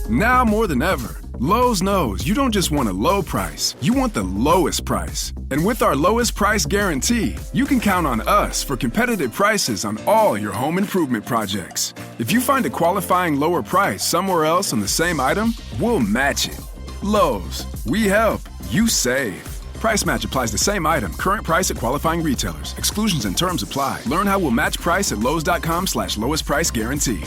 Now more than ever, Lowe's knows you don't just want a low price, you want the lowest price. And with our lowest price guarantee, you can count on us for competitive prices on all your home improvement projects. If you find a qualifying lower price somewhere else on the same item, we'll match it. Lowe's, we help, you save. Price match applies the same item, current price at qualifying retailers. Exclusions and terms apply. Learn how we'll match price at lowes.com/lowest price guarantee.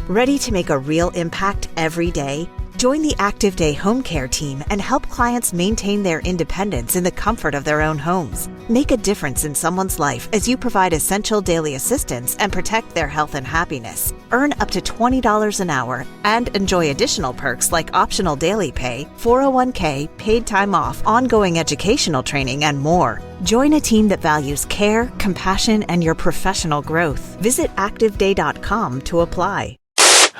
Ready to make a real impact every day? Join the Active Day Home Care team and help clients maintain their independence in the comfort of their own homes. Make a difference in someone's life as you provide essential daily assistance and protect their health and happiness. Earn up to $20 an hour and enjoy additional perks like optional daily pay, 401k, paid time off, ongoing educational training, and more. Join a team that values care, compassion, and your professional growth. Visit activeday.com to apply.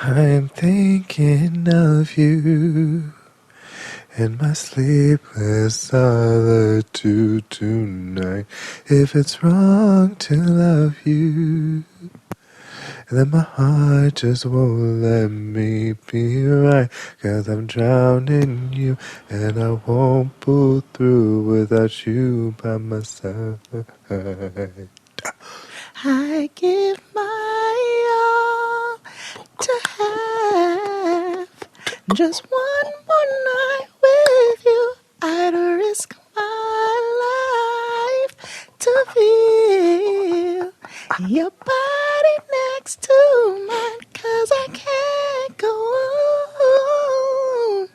I'm thinking of you in my sleepless solitude tonight. If it's wrong to love you, then my heart just won't let me be right. 'Cause I'm drowning you, and I won't pull through without you by my side. I give my all to have just one more night with you. I'd risk my life to feel your body next to mine. 'Cause I can't go on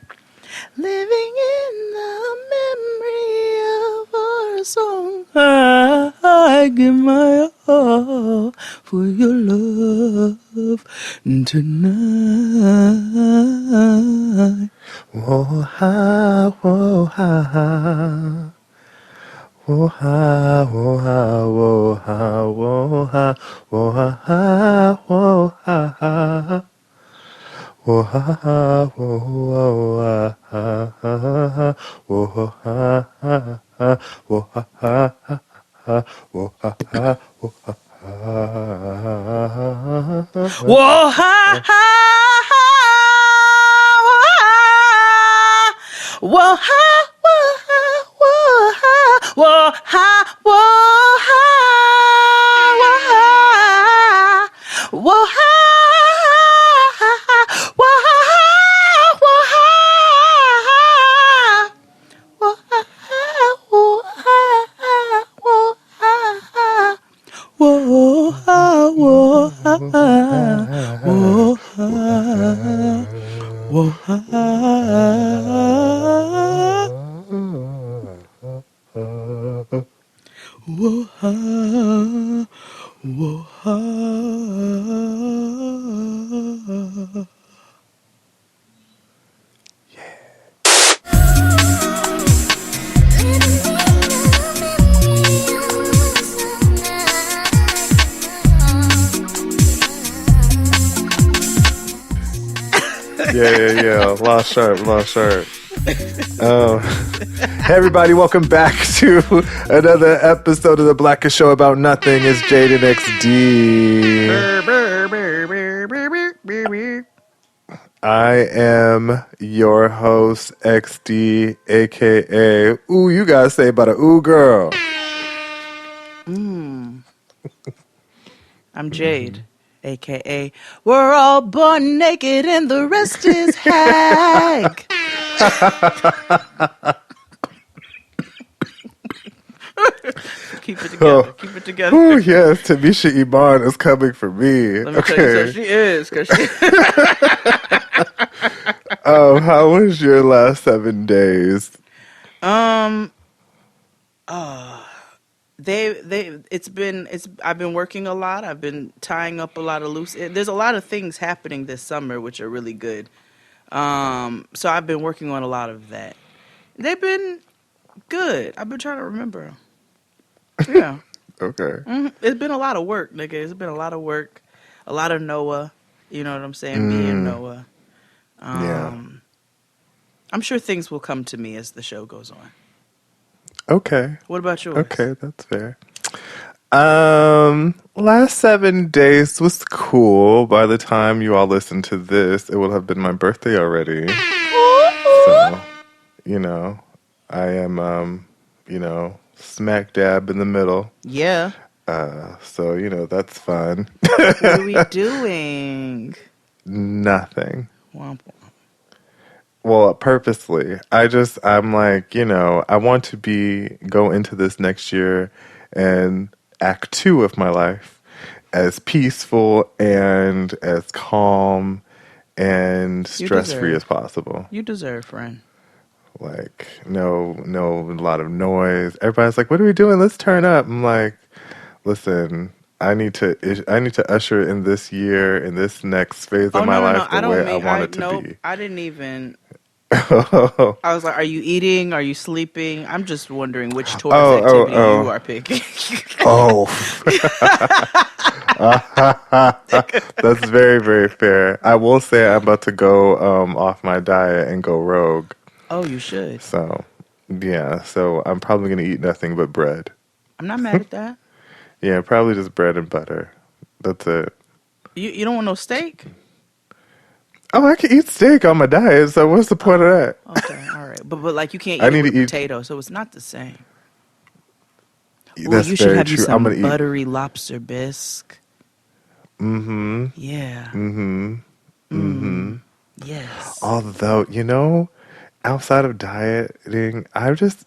living in the memory of our song. I give my all for your love tonight. Whoa, ha, whoa, ha, ha. Whoa, ha, whoa, ha, whoa, ha, whoa, ha. Whoa, ha, ha, whoa, ha, ha. Whoa, ha, ha, whoa, whoa, ha, ha, ha. Whoa, ha, ha, ha. Whoa, ha, ha, ha. Whoa, ha, ha, whoa, ha, ha. Whoa, ha, ha, whoa, ha, whoa, ha, whoa, ha, whoa, ha, whoa, ha, whoa, ha, whoa, ha, Yeah. Lost sharp. Hey everybody, welcome back to another episode of the Blackest Show About Nothing. It's Jaden XD. I am your host, XD, aka ooh, you gotta say about a ooh girl. I'm Jade, a.k.a. We're all born naked and the rest is hag. Keep it together. Keep it together. Oh, yes. Tamisha Iman is coming for me. Let me tell you, so she is. Cause she... How was your last 7 days? I've been working a lot. I've been tying up a lot of loose. There's a lot of things happening this summer which are really good. So I've been working on a lot of that. They've been good. I've been trying to remember. Yeah. Okay. Mm-hmm. It's been a lot of work, nigga. It's been a lot of work. A lot of Noah. You know what I'm saying? Me and Noah. Yeah. I'm sure things will come to me as the show goes on. Okay. What about yours? Okay, that's fair. Last 7 days was cool. By the time you all listen to this, it will have been my birthday already. So, you know, I am, smack dab in the middle. Yeah. So, that's fun. What are we doing? Nothing. Womp womp. Well, purposely. I'm like, I want to go into this next year and act 2 of my life as peaceful and as calm and stress-free as possible. You deserve, friend. Like, no, a lot of noise. Everybody's like, what are we doing? Let's turn up. I'm like, listen, I need to usher in this year, in this next phase of my life the way I want it to be. I didn't even... I was like, are you eating? Are you sleeping? I'm just wondering which tourist activity you are picking. That's very, very fair. I will say I'm about to go off my diet and go rogue. Oh, you should. So, yeah. So I'm probably going to eat nothing but bread. I'm not mad at that. Yeah, probably just bread and butter. That's it. You don't want no steak? Oh, I can eat steak on my diet, so what's the point of that? Okay, all right. But like you can't eat potato, so it's not the same. That's you should very have true. you some buttery lobster bisque. Mm-hmm. Yeah. Mm-hmm. Mm-hmm. Yes. Although, outside of dieting,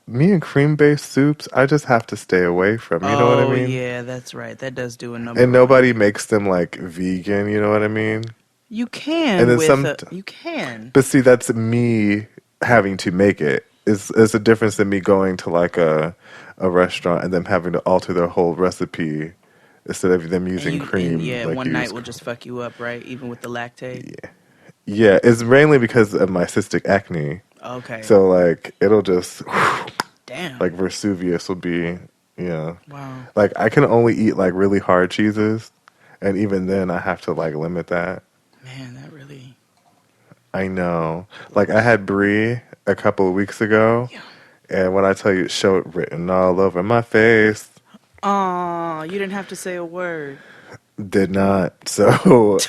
me and cream-based soups, I just have to stay away from. You know what I mean? Oh, yeah, that's right. That does do a number. And nobody makes them like vegan. You know what I mean? You can. And then you can. But see, that's me having to make it. It's a difference than me going to like a restaurant and them having to alter their whole recipe instead of them using cream. And one night will just fuck you up, right? Even with the lactate. Yeah, it's mainly because of my cystic acne. Okay. So like it'll just damn. Like Vesuvius will be Wow. Like I can only eat like really hard cheeses, and even then I have to like limit that. Man, that really. I know. Like I had brie a couple of weeks ago, and when I tell you, show it written all over my face. Aw, you didn't have to say a word. Did not. So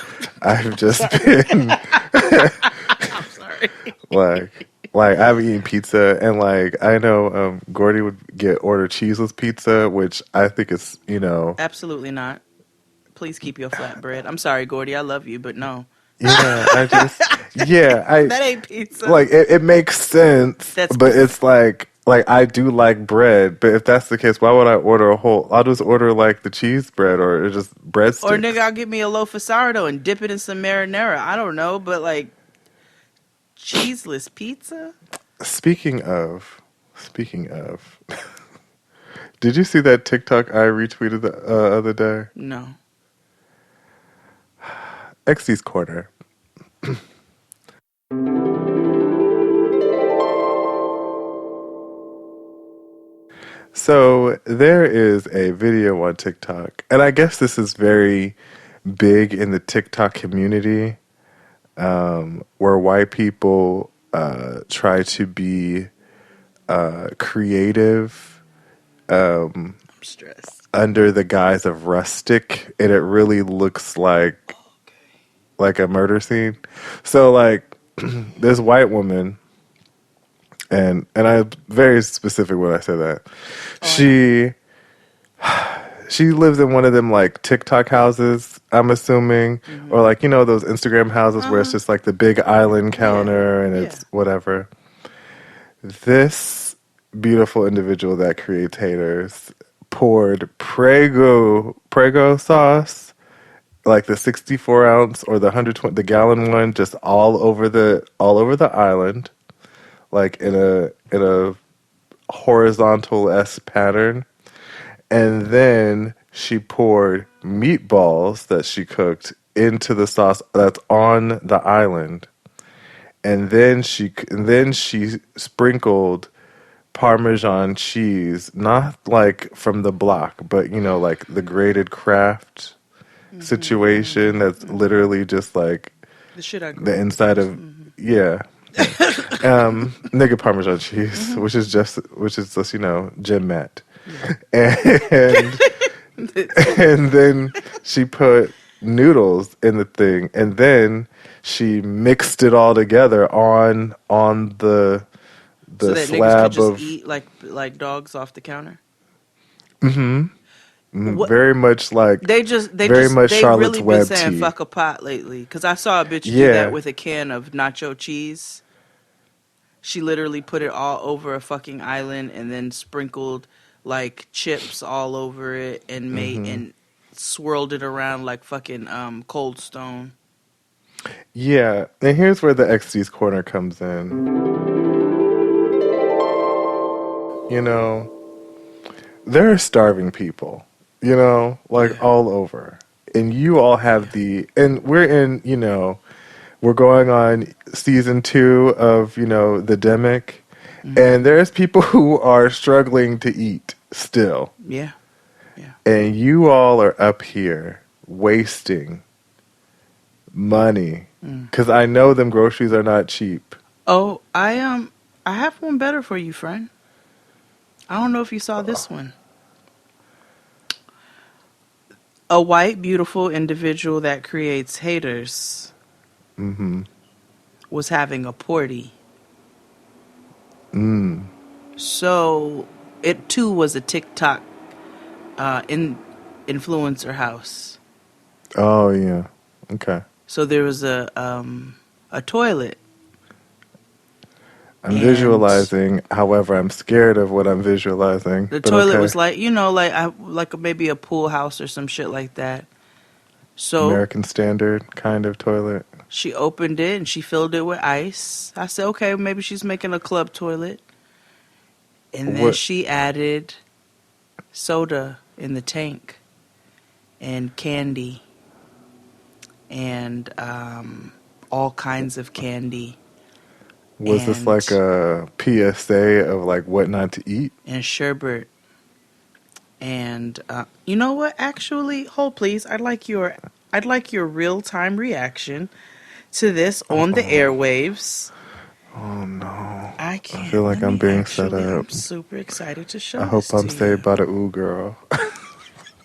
I've just been. I'm sorry. Like I've eaten pizza, and like I know Gordy would order cheeseless pizza, which I think is Absolutely not. Please keep your flatbread. I'm sorry, Gordy. I love you, but no. Yeah, that ain't pizza. Like it makes sense, but it's like I do like bread. But if that's the case, why would I order I'll just order like the cheese bread or just breadsticks. Or nigga, I'll get me a loaf of sourdough and dip it in some marinara. I don't know, but like cheeseless pizza. Speaking of, did you see that TikTok I retweeted the other day? No. XD's Corner. So there is a video on TikTok, and I guess this is very big in the TikTok community, where white people try to be creative. I'm stressed. Under the guise of rustic, and it really looks like a murder scene. So like this white woman, and I'm very specific when I say that. She lives in one of them like TikTok houses, I'm assuming, or like those Instagram houses where it's just like the big island counter and it's whatever. This beautiful individual that creates haters poured Prego sauce, like the 64 ounce or the 120 the gallon one, just all over the island, like in a horizontal pattern, and then she poured meatballs that she cooked into the sauce that's on the island, and then she sprinkled Parmesan cheese, not like from the block, but like the grated Kraft situation that's literally just like the inside of nigga Parmesan cheese, which is just gym mat, and And then she put noodles in the thing, and then she mixed it all together on the So that niggas could slab just of eat like dogs off the counter. What very much like very much they Charlotte's really been Web saying tea. fuck a pot lately. Because I saw a bitch do Yeah. that with a can of nacho cheese. She literally put it all over a fucking island and then sprinkled like chips all over it and and swirled it around like fucking Cold Stone. Yeah, and here's where the XD's corner comes in. You know, there are starving people, like Yeah. all over. And you all have and we're in, we're going on season 2 of, the Demic. And there's people who are struggling to eat still. Yeah. Yeah. And you all are up here wasting money. Because I know them groceries are not cheap. Oh, I have one better for you, friend. I don't know if you saw this one. A white, beautiful individual that creates haters was having a party. So it too was a TikTok influencer house. Oh, yeah. Okay. So there was a toilet. I'm And visualizing. However, I'm scared of what I'm visualizing. The but toilet okay. was like, like maybe a pool house or some shit like that. So American Standard kind of toilet. she opened it and she filled it with ice. I said, okay, maybe she's making a club toilet. And then What? she added soda in the tank and candy and all kinds of candy. Was this And- like a PSA of like what not to eat? And sherbet. And you know what? Actually, hold please. I'd like your real time reaction to this on the airwaves. Oh no! I can't. I feel like let I'm me being actually, set up. I'm super excited to show. I hope this I'm to saved you. by the ooh girl.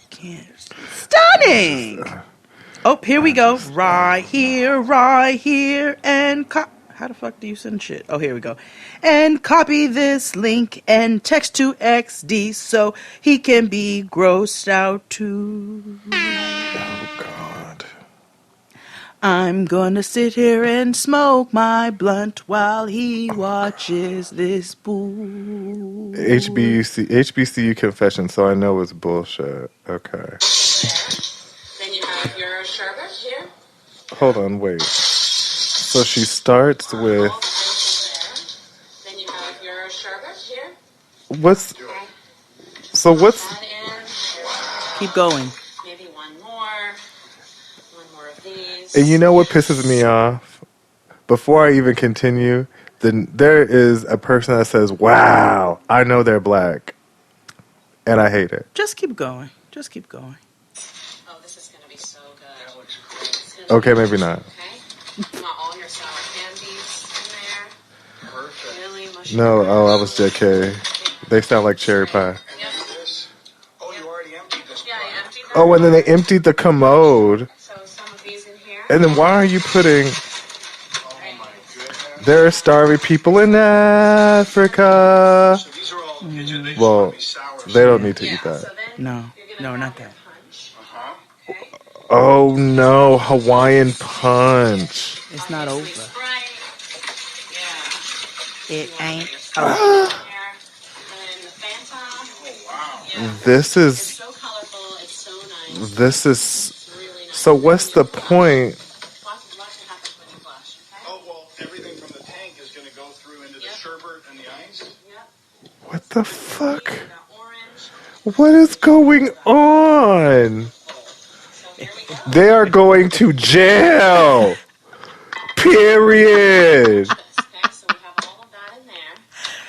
Can't. Stunning. Oh, here we go. Right here, and how the fuck do you send shit? Oh, here we go. And copy this link and text to XD so he can be grossed out too. Oh God! I'm gonna sit here and smoke my blunt while he watches this bull. HBCU confession. So I know it's bullshit. Okay. Then you have your sherbet here. Hold on. Wait. So she starts with Then you have your sherbet here. what's? So what's? Add in Keep going. maybe one more of these. And you know what pisses me off? Before I even continue, then there is a person that says, "Wow, I know they're black," and I hate it. Just keep going. Just keep going. Oh, this is gonna be so good. It's gonna Okay, be- maybe not. Okay. You want all your sour candies in there. Perfect. Really mushy. No, I was JK. They sound like cherry pie. Yep. Oh, you already emptied this. Yeah, I emptied them. Oh, and then they emptied the commode. So some of these in here. And then why are you putting? Oh my goodness. There are starving people in Africa. So these are all these Well, might be sour. they don't need to eat So that. then No. you're gonna No, have not your that. punch. Uh-huh. Okay. Oh no, Hawaiian punch. It's not over. Sprite. Yeah. It ain't Here. over. And then the Fanta. Wow. Yeah. This It's is so colorful. It's so nice. this is. It's really nice. So what's the point? Lots happens when you flush. Okay. Oh, well, everything from the tank is going to go through into the Yep. sherbet and the ice. Yep. What the fuck? We got orange. What is going on? So here we go. They are going to jail. Period. Okay, so we have all of that in there.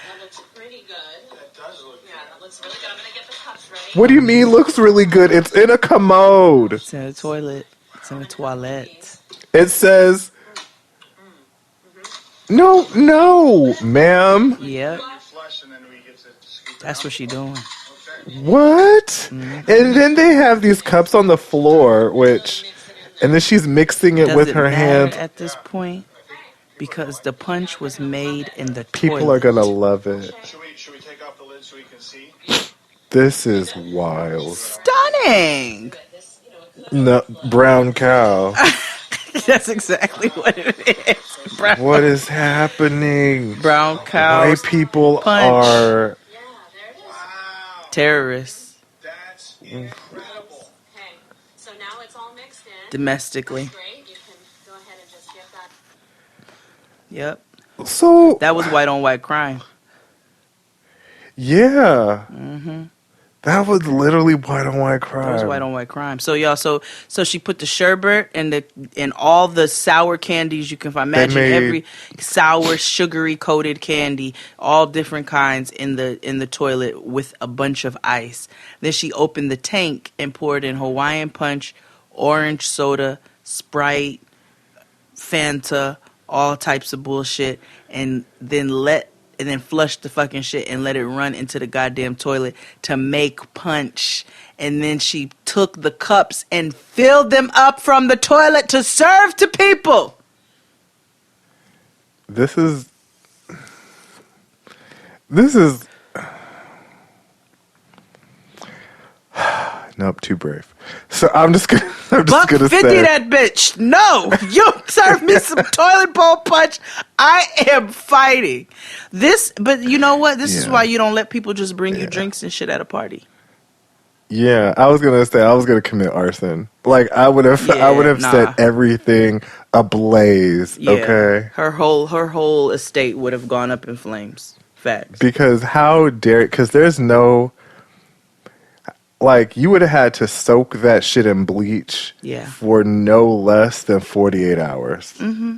That looks pretty good. That does look Yeah, that looks really good. I'm gonna get the cups ready. What do you mean looks really good? It's in a commode. It's in a toilet. It's in a toilet. It says, no, ma'am. Yep. flush, and then we get to scoop it That's out. what she doing. Okay. What? And then they have these cups on the floor, and then she's mixing it Does with it her matter hands. at this point? Because the punch was made in the People toilet. are gonna love it. Should we take off the lid so we can see? This is wild. Stunning. No, brown cow. That's exactly what it is. Brown, What is happening? brown cows. White people punch. are. Wow. Terrorists That's incredible. Okay, so now it's all mixed in. domestically. Great, you can go ahead and just get that. Yep. So That was white on white crime. yeah, that was literally white on white crime. That was white on white crime. So y'all, so she put the sherbet and all the sour candies you can find. Imagine made- every sour, sugary coated candy, all different kinds in the toilet with a bunch of ice. Then she opened the tank and poured in Hawaiian Punch, orange soda, Sprite, Fanta, all types of bullshit, and then flushed the fucking shit and let it run into the goddamn toilet to make punch. And then she took the cups and filled them up from the toilet to serve to people. This is nope, too brave. So I'm just gonna Buck 50 say that bitch. No, you serve me some toilet bowl punch. I am fighting this. But you know what? This is Yeah. why you don't let people just bring you drinks and shit at a party. yeah, I was gonna commit arson. Like I would have nah. set everything ablaze. Yeah, Okay, her whole estate would have gone up in flames. Facts. because how dare? Because there's no. Like, you would have had to soak that shit in bleach for no less than 48 hours. Mm-hmm.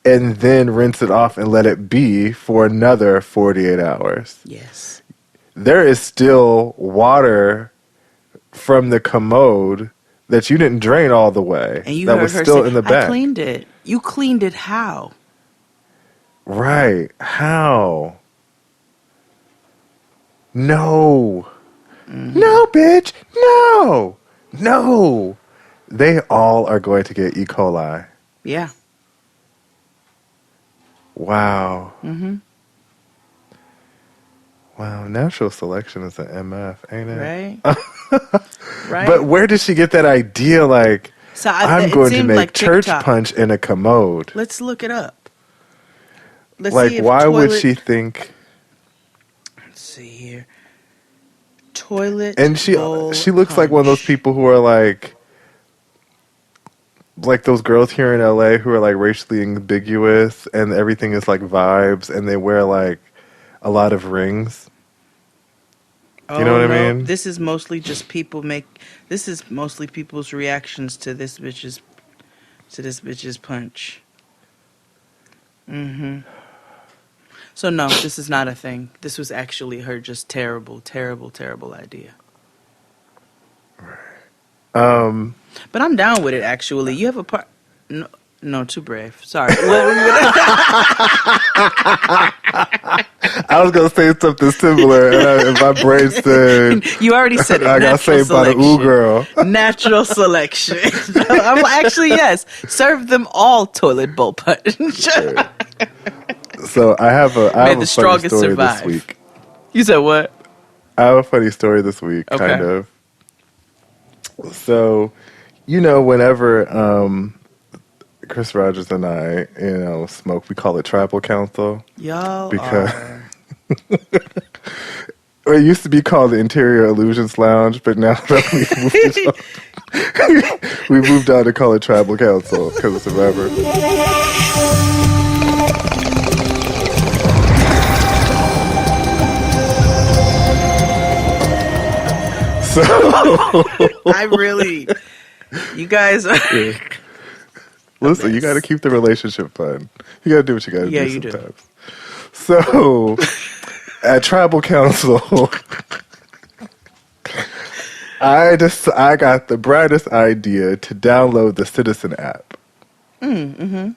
And then rinse it off and let it be for another 48 hours. Yes. There is still water from the commode that you didn't drain all the way. And you that heard was her still say, in the I back. cleaned it. You cleaned it how? Right. How? No. No, bitch. No. No. They all are going to get E. coli. Yeah. Wow. Mm-hmm. Wow. Natural selection is an MF, ain't it? Right. Right. But where did she get that idea? Like, So I'm it going to seemed make like church TikTok. punch in a commode. Let's look it up. Let's Like, see if why would toilet- she think? Let's see here. Toilet. And she bowl looks like one of those punch. people who are like those girls here in LA who are like racially ambiguous and everything is like vibes and they wear like a lot of rings. You know what I mean? This is mostly just this is mostly people's reactions to this bitch's punch. Mm-hmm. So no, this is not a thing. This was actually her just terrible, terrible, terrible idea. But I'm down with it actually. You have a part no, too brave. Sorry. I was gonna say something similar, and my brain said, You already said it. "I got saved by the ooh girl." Natural selection. I'm actually yes. Serve them all toilet bowl punch. So I have a May funny the strongest story survive. this week. You said what? I have a funny story this week, Okay. kind of. So, whenever Chris Rogers and I, smoke, we call it tribal council. Y'all Because are... it used to be called the Interior Illusions Lounge, but now that we moved on to call it tribal council because it's a rapper. So you guys are... listen, you got to keep the relationship fun. You got to do what you got to Yeah, do you do. sometimes. So at tribal council, I got the brightest idea to download the Citizen app. Mm-hmm.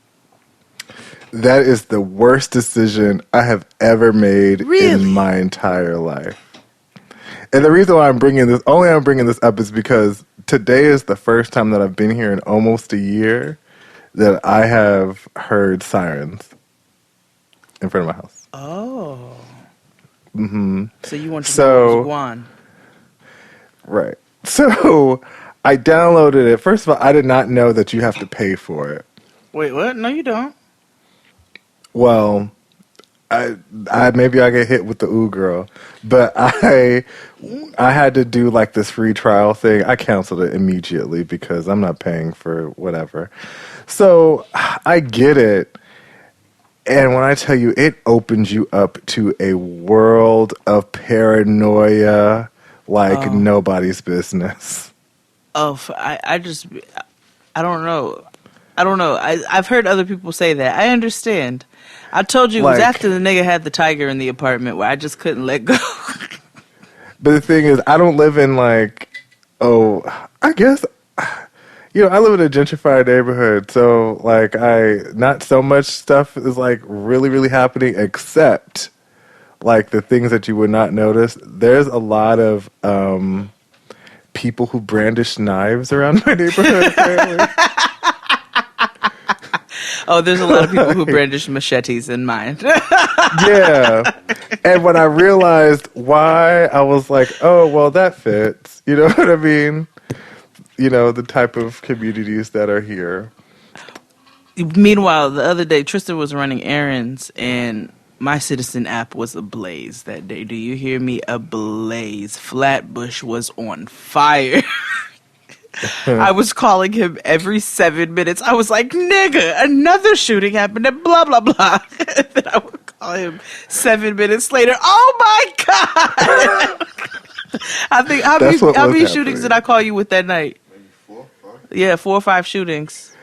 That is the worst decision I have ever made Really? in my entire life. And the reason why I'm bringing this up is because today is the first time that I've been here in almost a year that I have heard sirens in front of my house. Oh. Mm-hmm. So you want to know it was Guan. Right. So I downloaded it. First of all, I did not know that you have to pay for it. Wait, what? No, you don't. Well, I maybe I get hit with the ooh girl, but I had to do like this free trial thing. I canceled it immediately because I'm not paying for whatever. So I get it. And when I tell you, it opens you up to a world of paranoia like nobody's business. Oh, I don't know. I've heard other people say that. I understand. I told you it was after the nigga had the tiger in the apartment where I just couldn't let go. But the thing is, I don't live in I guess, I live in a gentrified neighborhood. So not so much stuff is really, really happening except the things that you would not notice. There's a lot of people who brandish knives around my neighborhood, apparently. Oh, there's a lot of people who brandish machetes in mine. Yeah. And when I realized why, I was like, oh, well, that fits. You know what I mean? The type of communities that are here. Meanwhile, the other day, Tristan was running errands, and my Citizen app was ablaze that day. Do you hear me? Ablaze. Flatbush was on fire. I was calling him every 7 minutes. I was like, nigga, another shooting happened and blah, blah, blah. And then I would call him 7 minutes later. Oh, my God. I think, how many shootings did I call you with that night? Maybe 4 or 5. Yeah, 4 or 5 shootings.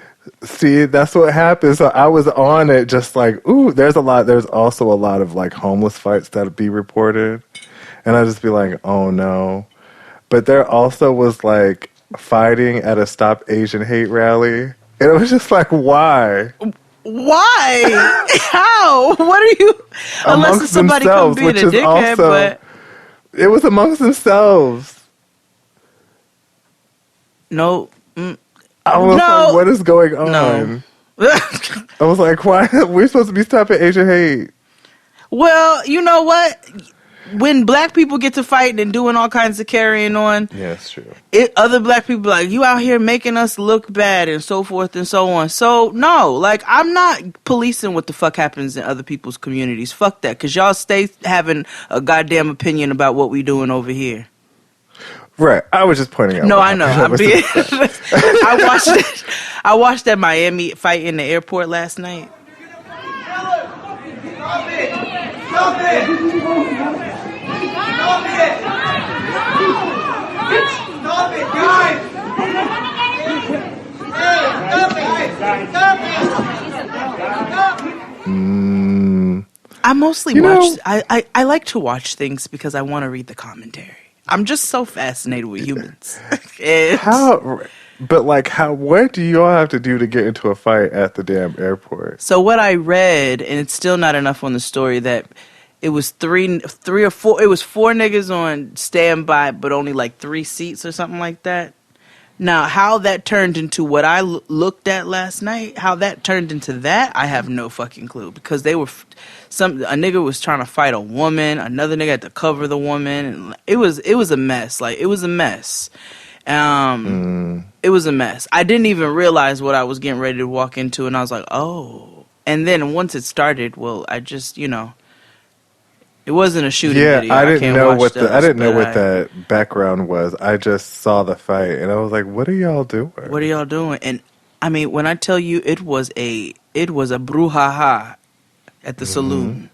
See, that's what happens. So I was on it just ooh, there's also a lot of homeless fights that be reported. And I'd just be like, oh, no. But there also was fighting at a Stop Asian Hate rally. And it was just why? Why? How? What are you? Unless it's somebody come being a dickhead, but it was amongst themselves. No. I was like, what is going on? No. I was like, why? We're supposed to be stopping Asian hate. Well, you know what? When black people get to fighting and doing all kinds of carrying on, yeah, it's true. Other black people you out here making us look bad and so forth and so on. So no, I'm not policing what the fuck happens in other people's communities. Fuck that, because y'all stay having a goddamn opinion about what we doing over here. Right, I was just pointing out. No, I know. I watched that Miami fight in the airport last night. Stop it! Stop it! Stop it, guys! I mostly watch. I like to watch things because I want to read the commentary. I'm just so fascinated with humans. What do you all have to do to get into a fight at the damn airport? So what I read, and it's still not enough on the story, that it was three or four. It was 4 niggas on standby, but only 3 seats or something like that. Now, how that turned into what I looked at last night, how that turned into that, I have no fucking clue. Because they were, a nigga was trying to fight a woman, another nigga had to cover the woman, and it was a mess. It was a mess. It was a mess. I didn't even realize what I was getting ready to walk into, and I was like, oh. And then once it started, well, I just, it wasn't a shooting video. I didn't know what that background was. I just saw the fight, and I was like, "What are y'all doing? What are y'all doing?" And I mean, when I tell you, it was a brouhaha at the saloon.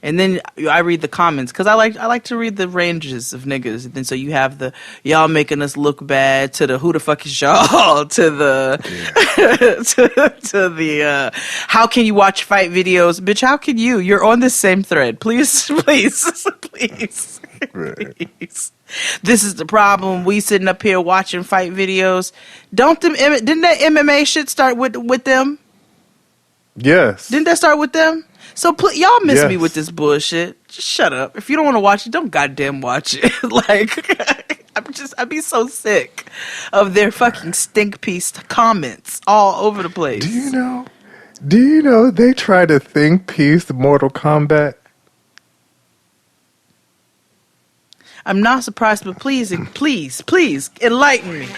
And then I read the comments because I like to read the ranges of niggas. And then so you have the y'all making us look bad to the who the fuck is y'all to the to the how can you watch fight videos, bitch? How can you? You're on the same thread. Please. Please. This is the problem. We sitting up here watching fight videos. Didn't that MMA shit start with them? Yes. Didn't that start with them? So y'all miss me Yes. with this bullshit. Just shut up. If you don't want to watch it, don't goddamn watch it. Like, I'd be so sick of their fucking stink piece comments all over the place. Do you know they try to think piece Mortal Kombat? I'm not surprised, but please enlighten me.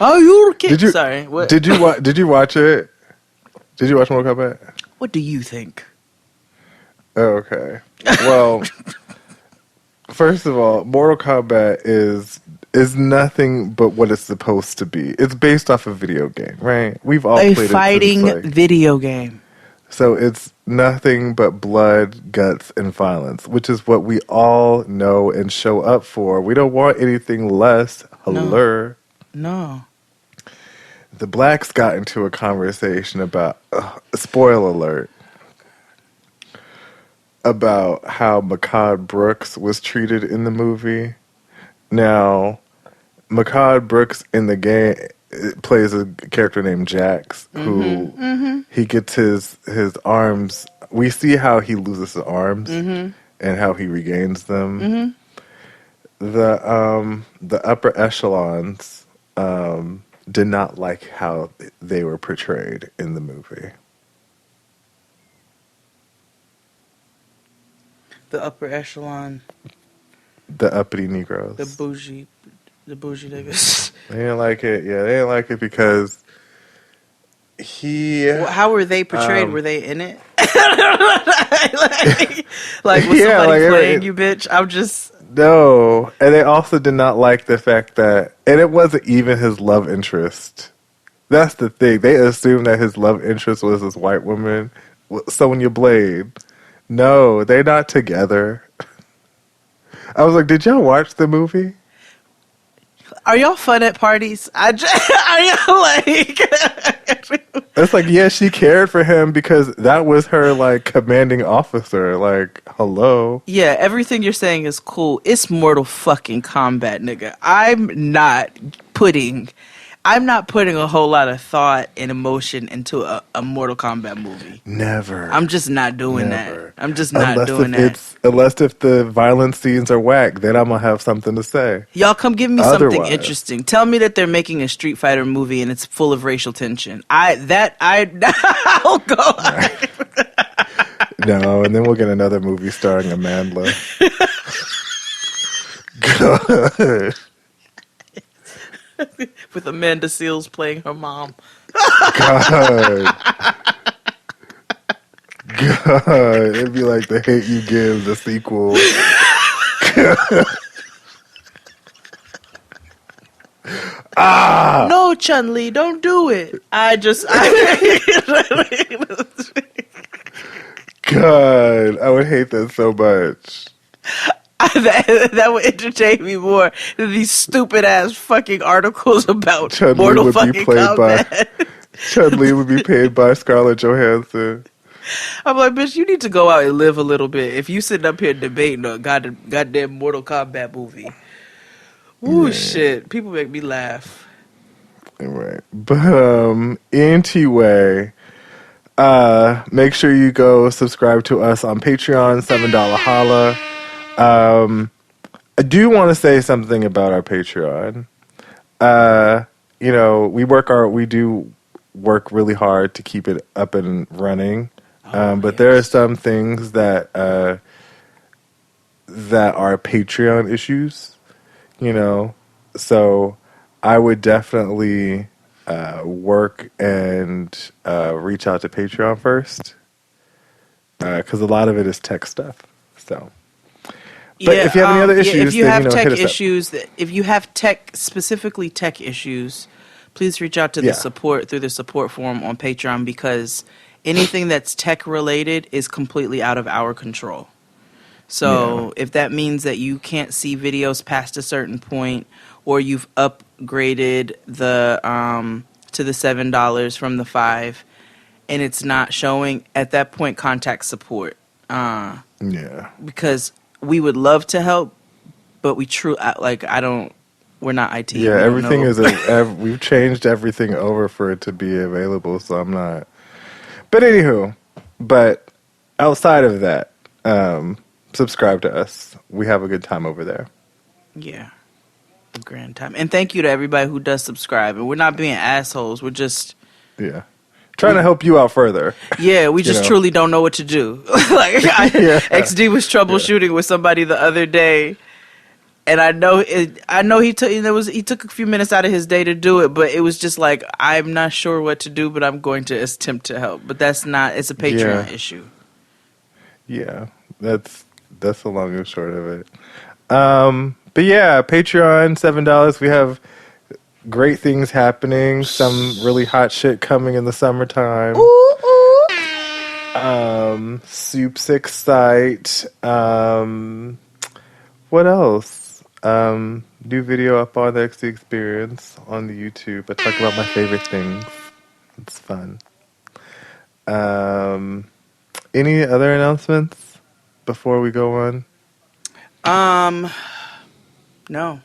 Oh, you kid. Sorry. What? Did you watch it? Did you watch Mortal Kombat? What do you think? Oh, okay. Well, first of all, Mortal Kombat is nothing but what it's supposed to be. It's based off a video game, right? We've all played it. A fighting video game. So it's nothing but blood, guts, and violence, which is what we all know and show up for. We don't want anything less. No. The blacks got into a conversation about, spoiler alert, about how Mehcad Brooks was treated in the movie. Now, Mehcad Brooks in the game plays a character named Jax, who he gets his arms. We see how he loses his arms and how he regains them. The upper echelons did not like how they were portrayed in the movie. The upper echelon. The uppity Negroes. The bougie niggas. They didn't like it. Yeah, they didn't like it because Well, how were they portrayed? Were they in it? like was somebody playing you, bitch? I'm just... No. And they also did not like the fact that... And it wasn't even his love interest. That's the thing. They assumed that his love interest was this white woman, Sonya Blade. No, they're not together. I was like, did y'all watch the movie? Are y'all fun at parties? Are y'all like... It's like, yeah, she cared for him because that was her, like, commanding officer. Like, hello. Yeah, everything you're saying is cool. It's Mortal fucking Kombat, nigga. I'm not putting a whole lot of thought and emotion into a Mortal Kombat movie. Never. I'm just not doing that. I'm just not doing that. Unless if the violent scenes are whack, then I'm going to have something to say. Y'all come give me something interesting. Tell me that they're making a Street Fighter movie and it's full of racial tension. I'll go. No, and then we'll get another movie starring Amanda. God. With Amanda Seals playing her mom. God. It'd be like The Hate You Give, the sequel. No, Chun-Li, don't do it. God, I would hate that so much. That would entertain me more than these stupid ass fucking articles about Mortal fucking Kombat. Chun-Li would be paid by Scarlett Johansson. I'm like, bitch, you need to go out and live a little bit. If you sitting up here debating a goddamn Mortal Kombat movie. Ooh, shit. People make me laugh. Right. But, anyway, make sure you go subscribe to us on Patreon, $7 holla. I do want to say something about our Patreon. We do work really hard to keep it up and running. But there are some things that are Patreon issues, so I would definitely work and reach out to Patreon first, because a lot of it is tech stuff. So, but if you have any other issues, if you have tech hit us issues, if you have specifically tech issues, please reach out to the support through the support form on Patreon, because anything that's tech related is completely out of our control. So if that means that you can't see videos past a certain point, or you've upgraded the to the $7 from the $5, and it's not showing, at that point, contact support. Yeah. Because we would love to help, but we're not IT. Yeah, We don't everything know. we've changed everything over for it to be available, so I'm not. But anywho, outside of that, subscribe to us. We have a good time over there. Yeah. A grand time. And thank you to everybody who does subscribe. And we're not being assholes. We're just... Yeah. Trying to help you out further. Yeah, we just truly don't know what to do. XD was troubleshooting with somebody the other day, and I know he took a few minutes out of his day to do it, but it was just like, I'm not sure what to do, but I'm going to attempt to help. But it's a Patreon issue. Yeah, that's the long and short of it. But yeah, Patreon, $7. We have great things happening. Some really hot shit coming in the summertime. Ooh, ooh. Soup 6 site. What else? New video up on the XD Experience on the YouTube. I talk about my favorite things. It's fun. Any other announcements before we go on? No.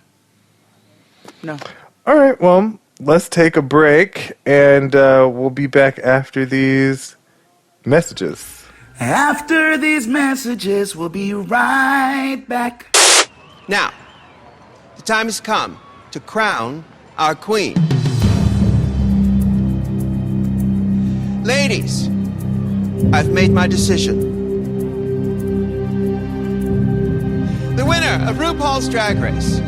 All right, well, let's take a break, and we'll be back after these messages. After these messages, we'll be right back. Now, the time has come to crown our queen. Ladies, I've made my decision. The winner of RuPaul's Drag Race,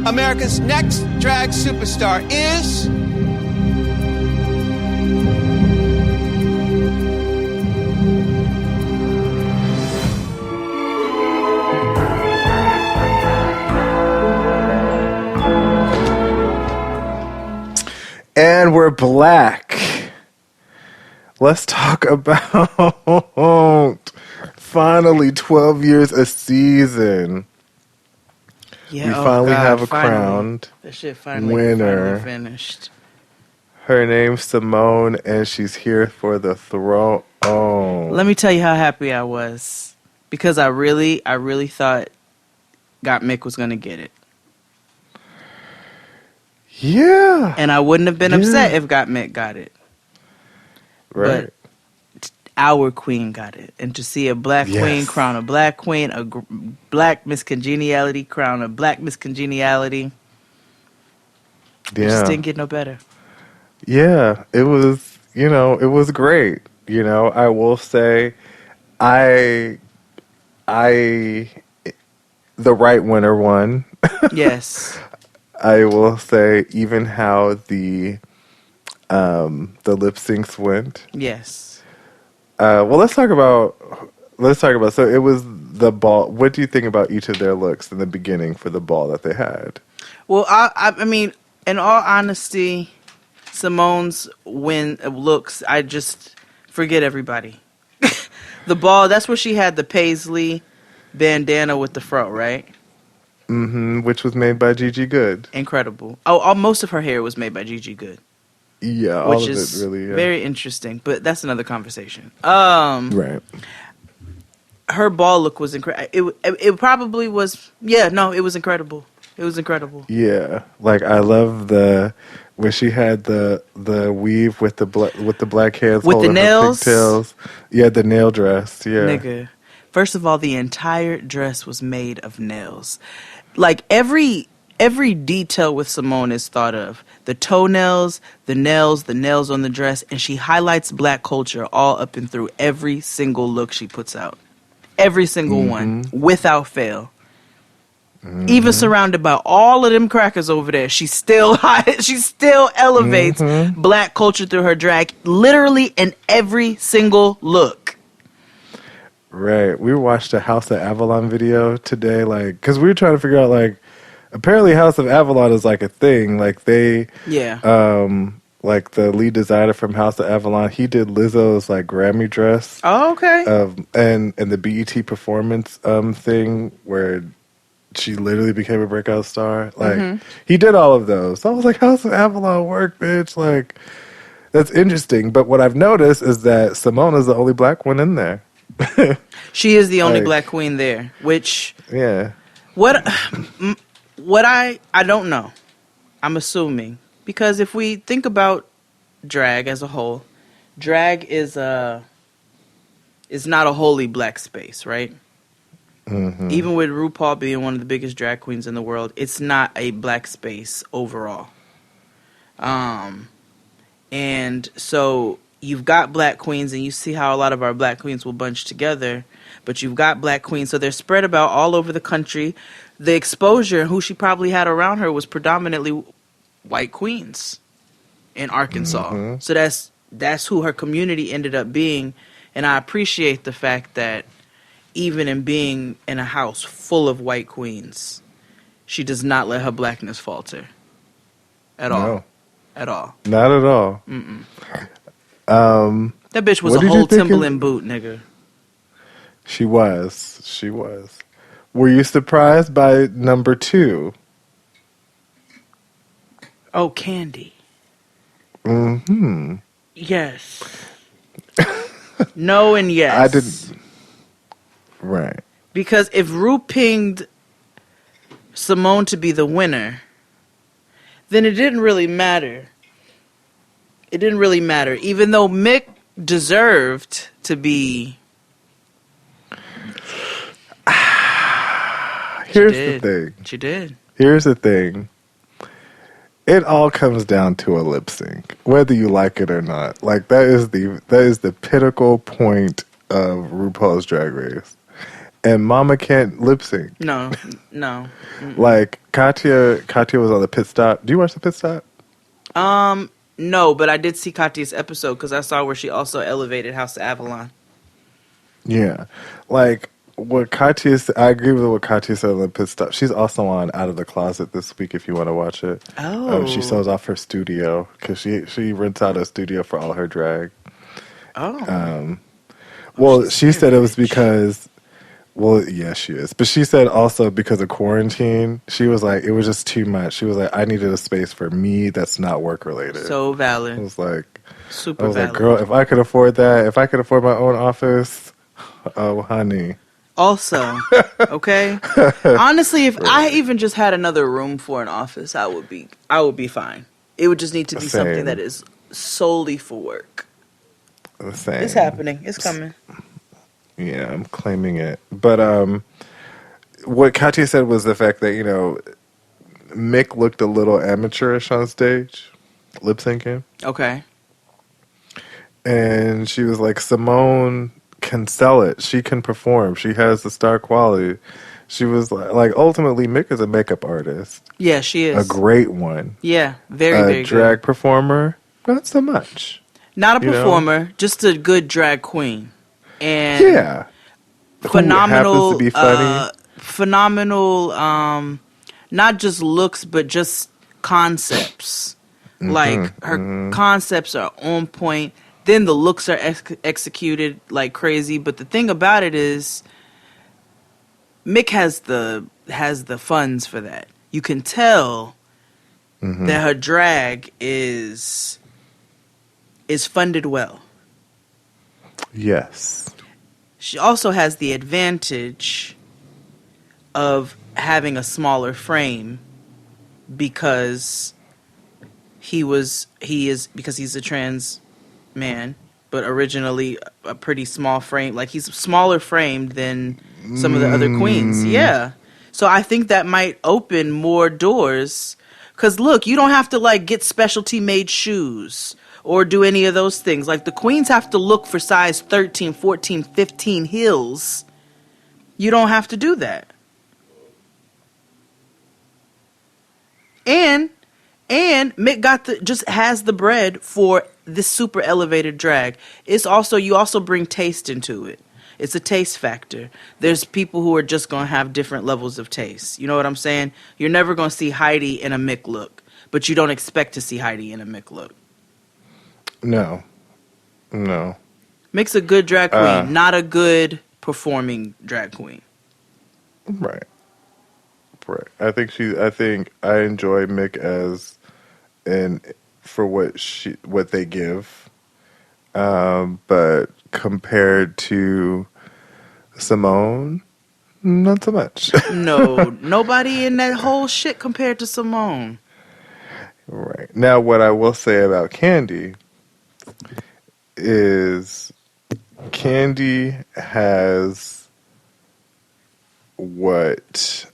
America's next drag superstar, is... And we're black. Let's talk about finally 12 years a season. Yeah, we finally have a crowned that shit finally winner. Finished. Her name's Simone, and she's here for the throne. Let me tell you how happy I was, because I really thought Got Mick was gonna get it. Yeah. And I wouldn't have been upset if Got Mick got it. Right. But our queen got it. And to see a black queen crown a black queen, a black Miss Congeniality crown a black Miss Congeniality. Yeah. It just didn't get no better. Yeah. It was, it was great. I will say the right winner won. Yes. I will say even how the lip syncs went. Yes. Well, let's talk about. So it was the ball. What do you think about each of their looks in the beginning for the ball that they had? Well, I mean, in all honesty, Simone's looks, I just forget everybody. The ball, that's where she had the paisley bandana with the fro, right? Mm-hmm. Which was made by Gigi Good. Incredible. Oh, most of her hair was made by Gigi Good. Yeah, all which of is it really. Yeah. Very interesting, but that's another conversation. Right. Her ball look was incredible. It probably was. Yeah, no, it was incredible. It was incredible. Yeah, like I love when she had the weave with the black hands with holding the nails. Her pigtails. Yeah, the nail dress. Yeah, nigga. First of all, the entire dress was made of nails. Like every detail with Simone is thought of. The toenails, the nails on the dress, and she highlights black culture all up and through every single look she puts out. Every single one, without fail. Mm-hmm. Even surrounded by all of them crackers over there, she still elevates black culture through her drag, literally in every single look. Right. We watched a House of Avalon video today, because we were trying to figure out, apparently House of Avalon is, a thing. The lead designer from House of Avalon, he did Lizzo's, Grammy dress. Oh, okay. And the BET performance thing where she literally became a breakout star. He did all of those. So I was like, House of Avalon work, bitch. That's interesting. But what I've noticed is that Simone is the only black one in there. She is the only Like, black queen there, which yeah. what I don't know. I'm assuming because if we think about drag as a whole, drag is not a wholly black space, right? Mm-hmm. Even with RuPaul being one of the biggest drag queens in the world, it's not a black space overall. And so you've got black queens, and you see how a lot of our black queens will bunch together, but you've got black queens, so they're spread about all over the country. The exposure, who she probably had around her, was predominantly white queens in Arkansas. Mm-hmm. So that's who her community ended up being, and I appreciate the fact that even in being in a house full of white queens, she does not let her blackness falter at all. No. At all. Not at all. That bitch was What a did you whole think of- Timberland boot, nigga. She was. She was. Were you surprised by number 2? Oh, Candy. Mm-hmm. Yes. No and yes. I didn't. Right. Because if Rue pinged Simone to be the winner, then it didn't really matter. It didn't really matter. Even though Mick deserved to be... Here's the thing. She did. Here's the thing. It all comes down to a lip sync, whether you like it or not. Like that is the pinnacle point of RuPaul's Drag Race. And Mama can't lip sync. No. Mm-mm. Like Katya was on the pit stop. Do you watch the pit stop? No, but I did see Katya's episode because I saw where she also elevated House of Avalon. Yeah. Like what Katya said, I agree with what Katya said on the pit stop. She's also on Out of the Closet this week if you want to watch it. Oh. She sells off her studio because she rents out a studio for all her drag. Oh. Well, she's she said it was rich. because, well, yeah, she is. But she said also because of quarantine, she was like, it was just too much. She was like, I needed a space for me that's not work related. So I valid. was like, Super I was valid. like, girl, if I could afford that, if I could afford my own office, oh, honey. Also, okay? Honestly, if I even just had another room for an office, I would be fine. It would just need to be something Same. that is solely for work. The same. It's happening. It's coming. Yeah, I'm claiming it. But what Katya said was the fact that, Mick looked a little amateurish on stage, lip syncing. Okay. And she was like, Simone can sell it. She can perform. She has the star quality. She was like ultimately, Mick is a makeup artist. Yeah, she is. A great one. Yeah, very, A very drag good. performer, not so much. Not a you know? performer, just a good drag queen. And Yeah. phenomenal, Who happens to be funny. phenomenal, not just looks, but just concepts. Like, her concepts are on point. Then the looks are executed like crazy. But the thing about it is, Mick has the funds for that. You can tell that her drag is funded well. Yes. She also has the advantage of having a smaller frame because he's a trans man, but originally a pretty small frame. Like, he's smaller framed than some of the other queens. Yeah. So I think that might open more doors. Because, look, you don't have to, like, get specialty made shoes or do any of those things. Like, the queens have to look for size 13, 14, 15 heels. You don't have to do that. And Mick just has the bread for this super elevated drag. It's also, you also bring taste into it. It's a taste factor. There's people who are just going to have different levels of taste. You know what I'm saying? You're never going to see Heidi in a Mick look, but you don't expect to see Heidi in a Mick look. No. Mick's a good drag queen, not a good performing drag queen. Right. I think I enjoy Mick for what they give. But compared to Simone, not so much. No, nobody in that whole shit compared to Simone. Right. Now, what I will say about Candy is Candy has what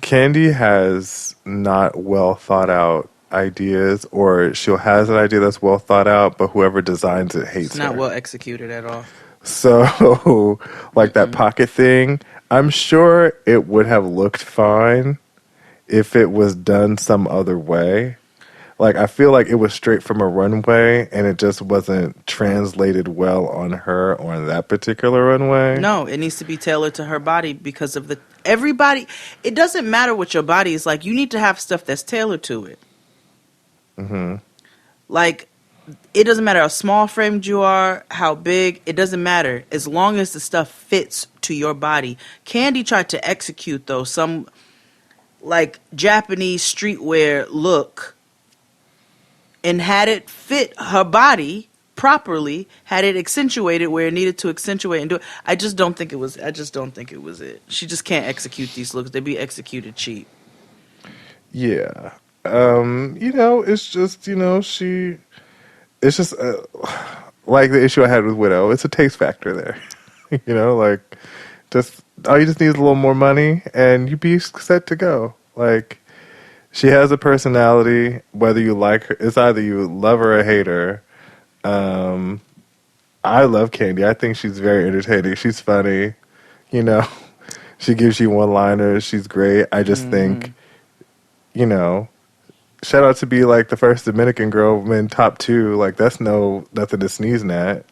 Candy has not well thought out ideas, or she'll has an idea that's well thought out, but whoever designs it hates It's not her. well executed at all. So, like that pocket thing, I'm sure it would have looked fine if it was done some other way. Like, I feel like it was straight from a runway and it just wasn't translated well on her on that particular runway. No, it needs to be tailored to her body because of everybody. It doesn't matter what your body is like. You need to have stuff that's tailored to it. Mm-hmm. Like, it doesn't matter how small framed you are, how big, it doesn't matter. As long as the stuff fits to your body. Candy tried to execute, though, some, like, Japanese streetwear look and had it fit her body properly, had it accentuated where it needed to accentuate and do it. I just don't think it was it. She just can't execute these looks. They be executed cheap. Yeah. It's just, it's just like the issue I had with Widow. It's a taste factor there. All you just need is a little more money and you'd be set to go. Like, she has a personality, whether you like her. It's either you love her or hate her. I love Candy. I think she's very entertaining. She's funny. She gives you one-liners. She's great. I just think, shout out to be like the first Dominican girl in top 2. Like, that's nothing to sneeze at.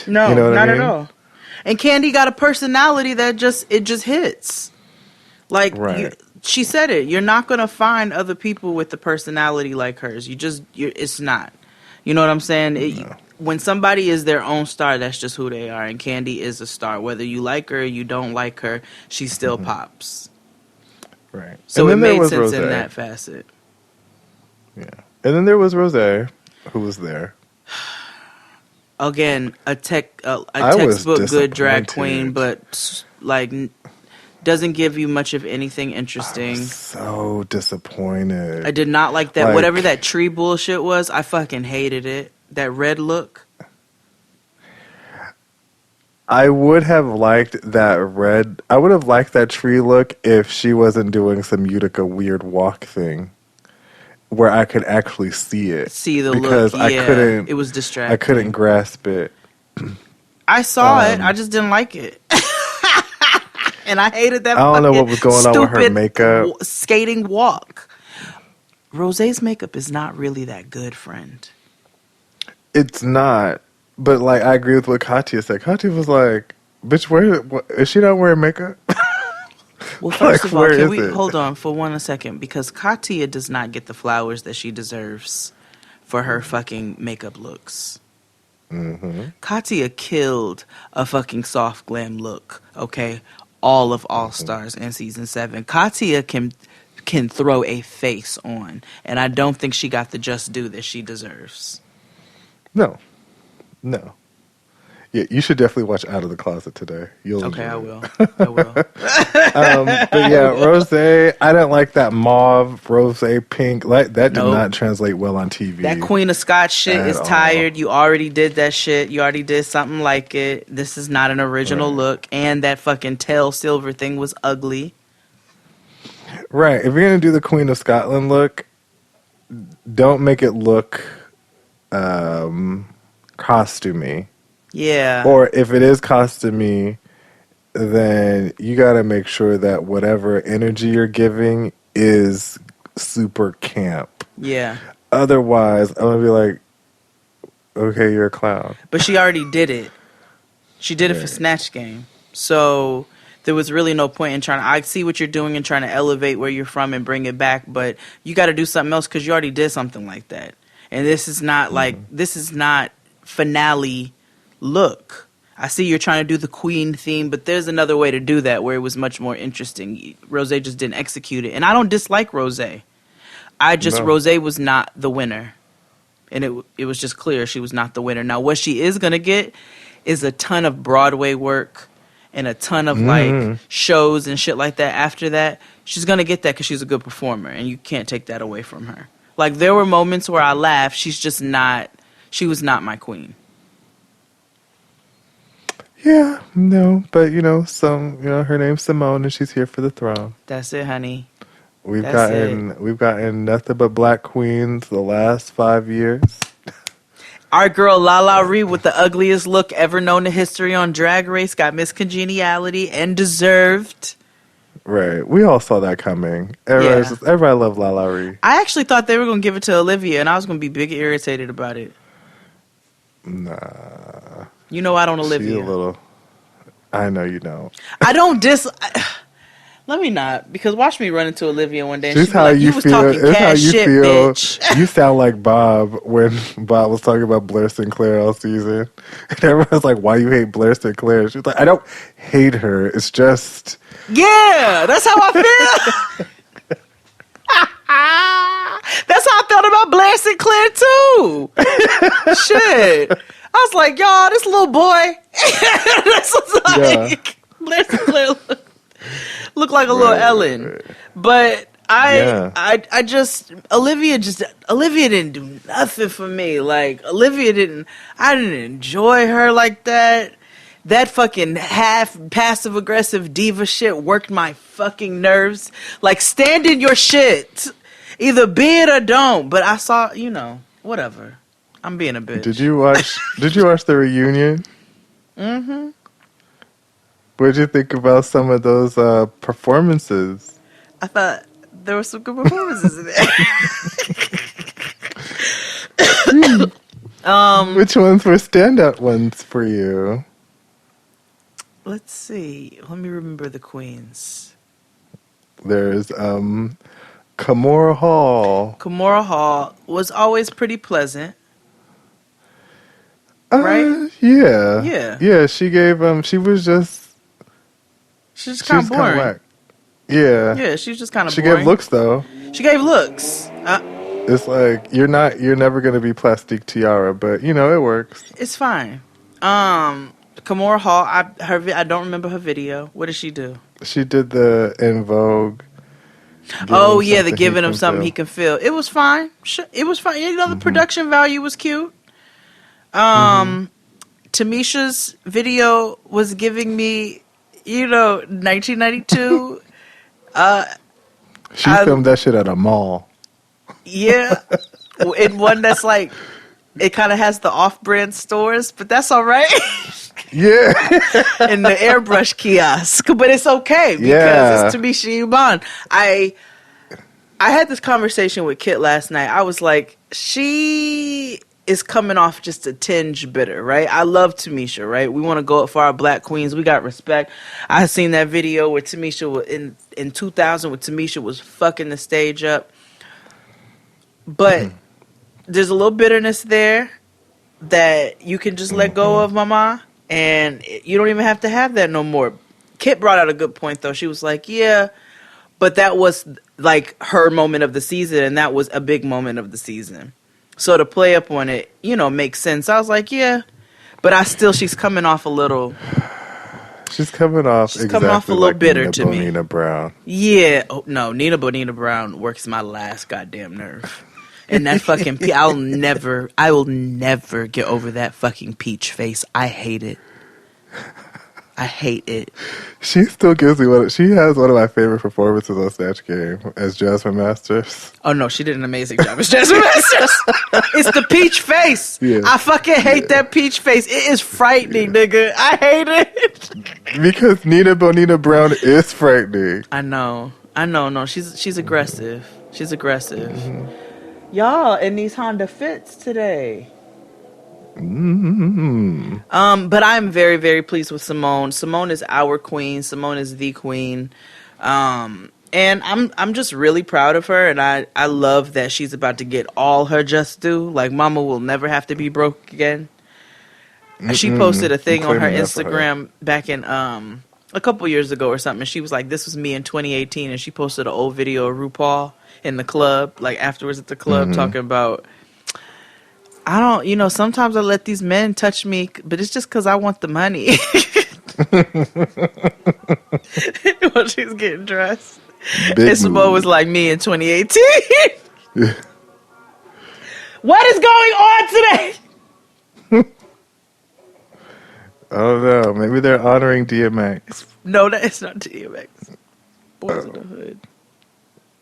No, you know what not I mean? at all. And Candy got a personality that just hits. Like, right. She said it. You're not going to find other people with a personality like hers. It's not. You know what I'm saying? No. When somebody is their own star, that's just who they are. And Candy is a star. Whether you like her or you don't like her, she still pops. Right. So it made sense Rosé. in that facet. Yeah. And then there was Rosé, who was there. Again, a textbook good drag queen, but like doesn't give you much of anything interesting. I was so disappointed. I did not like that. Whatever that tree bullshit was, I fucking hated it. That red look. I would have liked that red. I would have liked that tree look if she wasn't doing some Utica weird walk thing, where I could actually see it. See the because look. Yeah, I couldn't. It was distracting. I couldn't grasp it. I saw it. I just didn't like it. And I hated that. I don't know what was going on with her makeup. Skating walk. Rosé's makeup is not really that good, friend. It's not. But, like, I agree with what Katya said. Katya was like, bitch, is she not wearing makeup? Well, first of all, where can is we it? hold on for 1 second? Because Katya does not get the flowers that she deserves for her fucking makeup looks. Mm-hmm. Katya killed a fucking soft glam look, okay? All of All Stars in season 7. Katya can throw a face on, and I don't think she got the just due that she deserves. No. Yeah, you should definitely watch Out of the Closet today. Okay, I will. I will. But yeah, Rosé, I didn't like that mauve, rosé pink. Like, that did not translate well on TV. That Queen of Scots shit is all. tired. You already did that shit. You already did something like it. This is not an original look. And that fucking tail silver thing was ugly. Right. If you're going to do the Queen of Scotland look, don't make it look costumey. Yeah. Or if it is costumey, then you got to make sure that whatever energy you're giving is super camp. Yeah. Otherwise, I'm going to be like, okay, you're a clown. But she already did it. She did it for Snatch Game. So there was really no point in trying to... I see what you're doing and trying to elevate where you're from and bring it back, but you got to do something else because you already did something like that. And this is not this is not finale look. I see you're trying to do the queen theme, but there's another way to do that where it was much more interesting. Rosé just didn't execute it. And I don't dislike Rosé. Rosé was not the winner. And it was just clear she was not the winner. Now, what she is going to get is a ton of Broadway work and a ton of like shows and shit like that after that. She's going to get that because she's a good performer, and you can't take that away from her. Like, there were moments where I laughed. She was not my queen. Yeah, no, but her name's Simone, and she's here for the throne. That's it, honey. We've gotten nothing but black queens the last 5 years. Our girl Lala Ree, with the ugliest look ever known in history on Drag Race, got Miss Congeniality and deserved. Right, we all saw that coming. Everybody loved Lala Ree. I actually thought they were going to give it to Olivia, and I was going to be big irritated about it. Nah. You know I don't Olivia. She a little. I know you don't. I don't Let me not, because watch me run into Olivia one day and she's she'd be like, you was talking cash shit, bitch. You sound like Bob when Bob was talking about Blair Sinclair all season. And everyone's like, why you hate Blair Sinclair? She's like, I don't hate her. It's just... Yeah, that's how I feel. That's how I felt about Blair Sinclair, too. Shit. I was like, y'all, this little boy. This was like... Blair Sinclair looked like a little Ellen. Right. But I just Olivia didn't do nothing for me. Like, I didn't enjoy her like that. That fucking half passive aggressive diva shit worked my fucking nerves. Like, stand in your shit. Either be it or don't. But I saw, whatever. I'm being a bitch. Did you watch the reunion? Mm-hmm. What did you think about some of those performances? I thought there were some good performances in there. Which ones were standout ones for you? Let's see. Let me remember the queens. There's Kimora Hall. Kimora Hall was always pretty pleasant. Right? Yeah. Yeah. Yeah, she gave she was just... She's just kind of boring. Whack. Yeah. Yeah, she's just kind of boring. She gave looks, though. She gave looks. It's like, you're never going to be Plastique Tiara, but, it works. It's fine. Kimora Hall, I don't remember her video. What did she do? She did the En Vogue. Oh, yeah, the giving him something he can feel. It was fine. It was fine. The production value was cute. Tamisha's video was giving me... 1992. She filmed that shit at a mall. Yeah. In one that's like, it kind of has the off-brand stores, but that's all right. Yeah. In the airbrush kiosk. But it's okay because it's Tamisha Iman. I had this conversation with Kit last night. I was like, she is coming off just a tinge bitter, right? I love Tamisha, right? We want to go up for our black queens. We got respect. I seen that video where Tamisha in 2000 where Tamisha was fucking the stage up. But there's a little bitterness there that you can just let go of, mama, and you don't even have to have that no more. Kit brought out a good point, though. She was like, yeah, but that was like her moment of the season, and that was a big moment of the season. So to play up on it, makes sense. I was like, yeah. But she's coming off a little... She's coming off a little like bitter Nina to Bonina me. Nina Brown. Yeah. Oh, no, Nina Bonina Brown works my last goddamn nerve. And that fucking... I will never get over that fucking peach face. I hate it. I hate it. She still gives me she has one of my favorite performances on Snatch Game as Jasmine Masters. Oh no, she did an amazing job as Jasmine Masters. It's the peach face. Yeah. I fucking hate that peach face. It is frightening, nigga. I hate it. Because Nina Bonina Brown is frightening. I know. No, she's aggressive. She's aggressive. Mm-hmm. Y'all in these Honda Fits today. Mm-hmm. But I'm very, very pleased with Simone. Simone is our queen. Simone is the queen. And I'm just really proud of her, and I love that she's about to get all her just due. Like, mama will never have to be broke again. She posted a thing on her Instagram back in a couple years ago or something. She was like, this was me in 2018, and she posted an old video of RuPaul in the club, like afterwards at the club, talking about I don't, sometimes I let these men touch me, but it's just because I want the money. While she's getting dressed. Big And Simone move. was like me in 2018. What is going on today? I don't know. Maybe they're honoring DMX. No, it's not DMX. Boys in the Hood.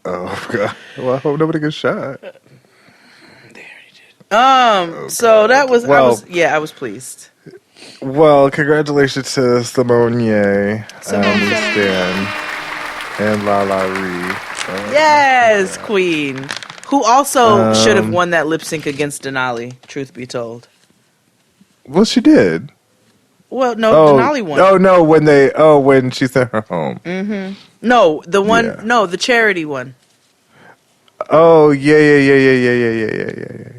Oh, God. Well, I hope nobody gets shot. So that was, Well- I was pleased. Well, congratulations to Simone Ye, Simone. we stand, and Lala Ree. Yes, Queen. Who also should have won that lip sync against Denali, truth be told. Well, she did. Well, no, Denali won. Oh, no, when she sent her home. No, the one, Yeah. no, the charity one. Oh, yeah.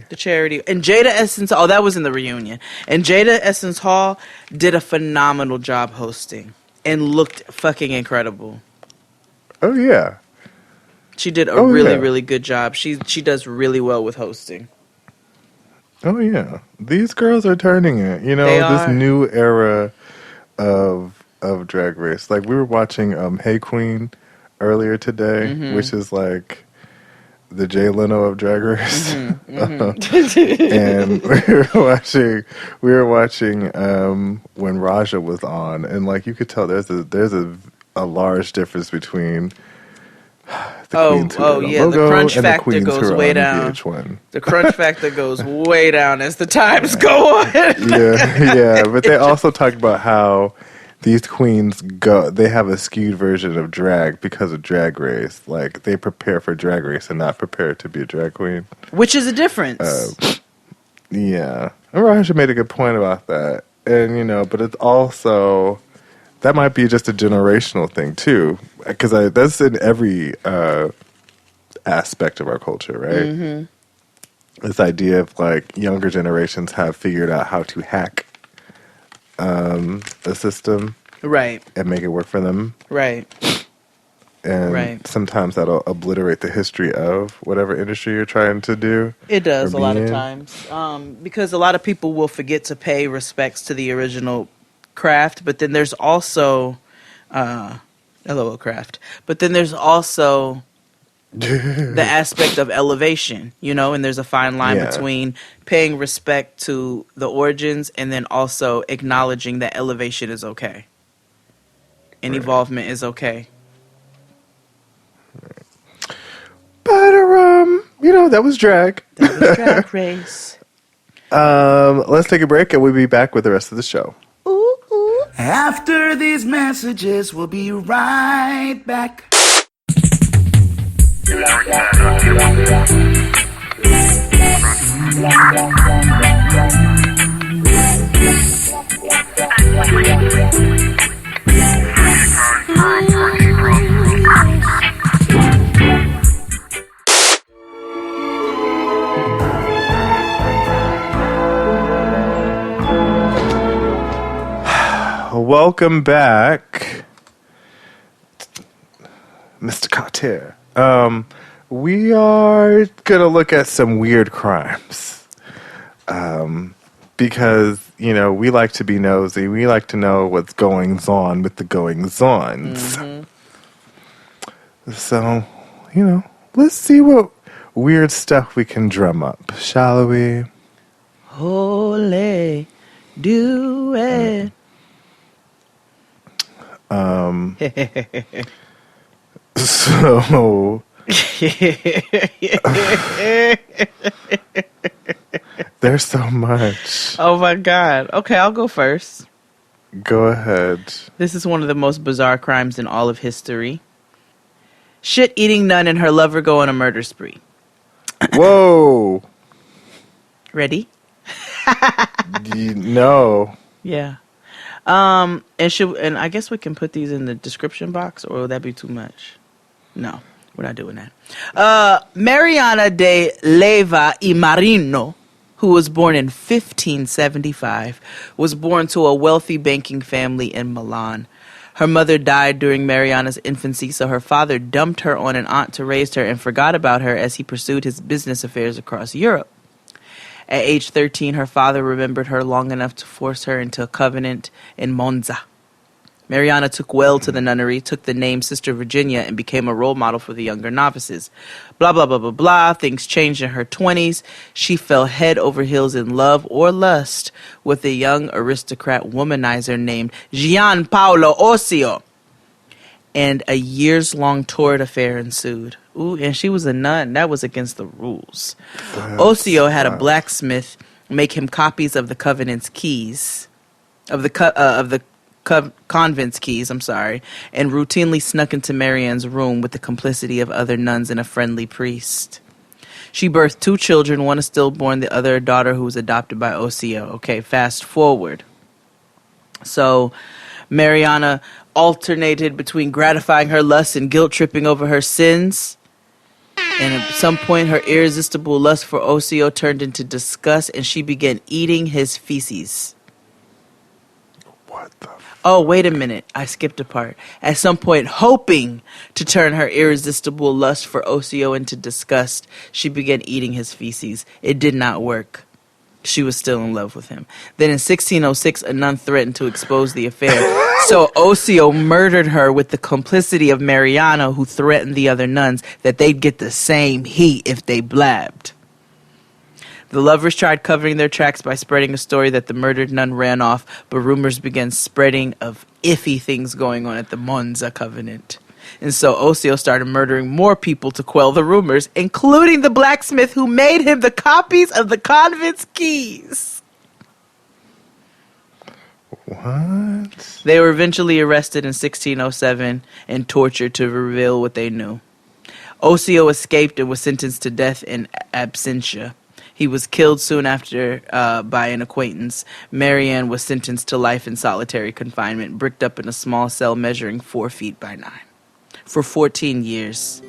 The charity. And Jada Essence, that was in the reunion. And Jada Essence Hall did a phenomenal job hosting and looked fucking incredible. Oh, yeah. She did a really good job. She does really well with hosting. Oh, yeah. These girls are turning it. They This are. new era of Drag Race. Like, we were watching Hey Queen earlier today, which is like the Jay Leno of Drag Race. And we were watching when Raja was on, and like you could tell there's a large difference between the queens who are on the Logo crunch and the factor queens goes who are way on down. VH1. The crunch factor goes way down as the times go on. Yeah, but they also talk about how these queens they have a skewed version of drag because of Drag Race. Like, they prepare for Drag Race and not prepare to be a drag queen. Which is a difference. Yeah. And Raja made a good point about that. And, but it's also, that might be just a generational thing, too. Because that's in every aspect of our culture, right? Mm-hmm. This idea of, like, younger generations have figured out how to hack the system, right, and make it work for them, right, and sometimes that'll obliterate the history of whatever industry you're trying to do. It does a lot of in. times, because a lot of people will forget to pay respects to the original craft, but then there's also LOL craft, but then there's also the aspect of elevation, and there's a fine line between paying respect to the origins and then also acknowledging that elevation is okay and evolvement is okay. But that was drag. That was Drag Race. Let's take a break and we'll be back with the rest of the show. Ooh, ooh. After these messages, we'll be right back. Welcome back, Mr. Carter. We are gonna look at some weird crimes, because we like to be nosy. We like to know what's goings on with the goings-ons. Mm-hmm. So, let's see what weird stuff we can drum up, shall we? Holy, do it. So there's so much. Oh my God. Okay, I'll go first. Go ahead. This is one of the most bizarre crimes in all of history. Shit-eating nun and her lover go on a murder spree. Whoa. Ready? No. Yeah. And I guess we can put these in the description box, or will that be too much? No, we're not doing that. Mariana de Leyva y Marino, who was born in 1575, was born to a wealthy banking family in Milan. Her mother died during Mariana's infancy, so her father dumped her on an aunt to raise her and forgot about her as he pursued his business affairs across Europe. At age 13, her father remembered her long enough to force her into a convent in Monza. Mariana took well to the nunnery, took the name Sister Virginia, and became a role model for the younger novices. Blah, blah, blah, blah, blah. Things changed in her 20s. She fell head over heels in love or lust with a young aristocrat womanizer named Gianpaolo Ossio. And a years-long torrid affair ensued. Ooh, and she was a nun. That was against the rules. Ossio had a blacksmith make him copies of the convent's keys, convent's keys, and routinely snuck into Marianne's room with the complicity of other nuns and a friendly priest. She birthed 2 children, one a stillborn, the other a daughter who was adopted by Ossio. Okay, fast forward. So Mariana alternated between gratifying her lust and guilt-tripping over her sins. And at some point, her irresistible lust for Ossio turned into disgust, and she began eating his feces. What the? Oh, wait a minute. I skipped a part. At some point, hoping to turn her irresistible lust for Ossio into disgust, she began eating his feces. It did not work. She was still in love with him. Then in 1606, a nun threatened to expose the affair. So Ossio murdered her with the complicity of Mariana, who threatened the other nuns that they'd get the same heat if they blabbed. The lovers tried covering their tracks by spreading a story that the murdered nun ran off, but rumors began spreading of iffy things going on at the Monza Convent. And so Ossio started murdering more people to quell the rumors, including the blacksmith who made him the copies of the convent's keys. What? They were eventually arrested in 1607 and tortured to reveal what they knew. Ossio escaped and was sentenced to death in absentia. He was killed soon after by an acquaintance. Marianne was sentenced to life in solitary confinement, bricked up in a small cell measuring 4 feet by 9. For 14 years.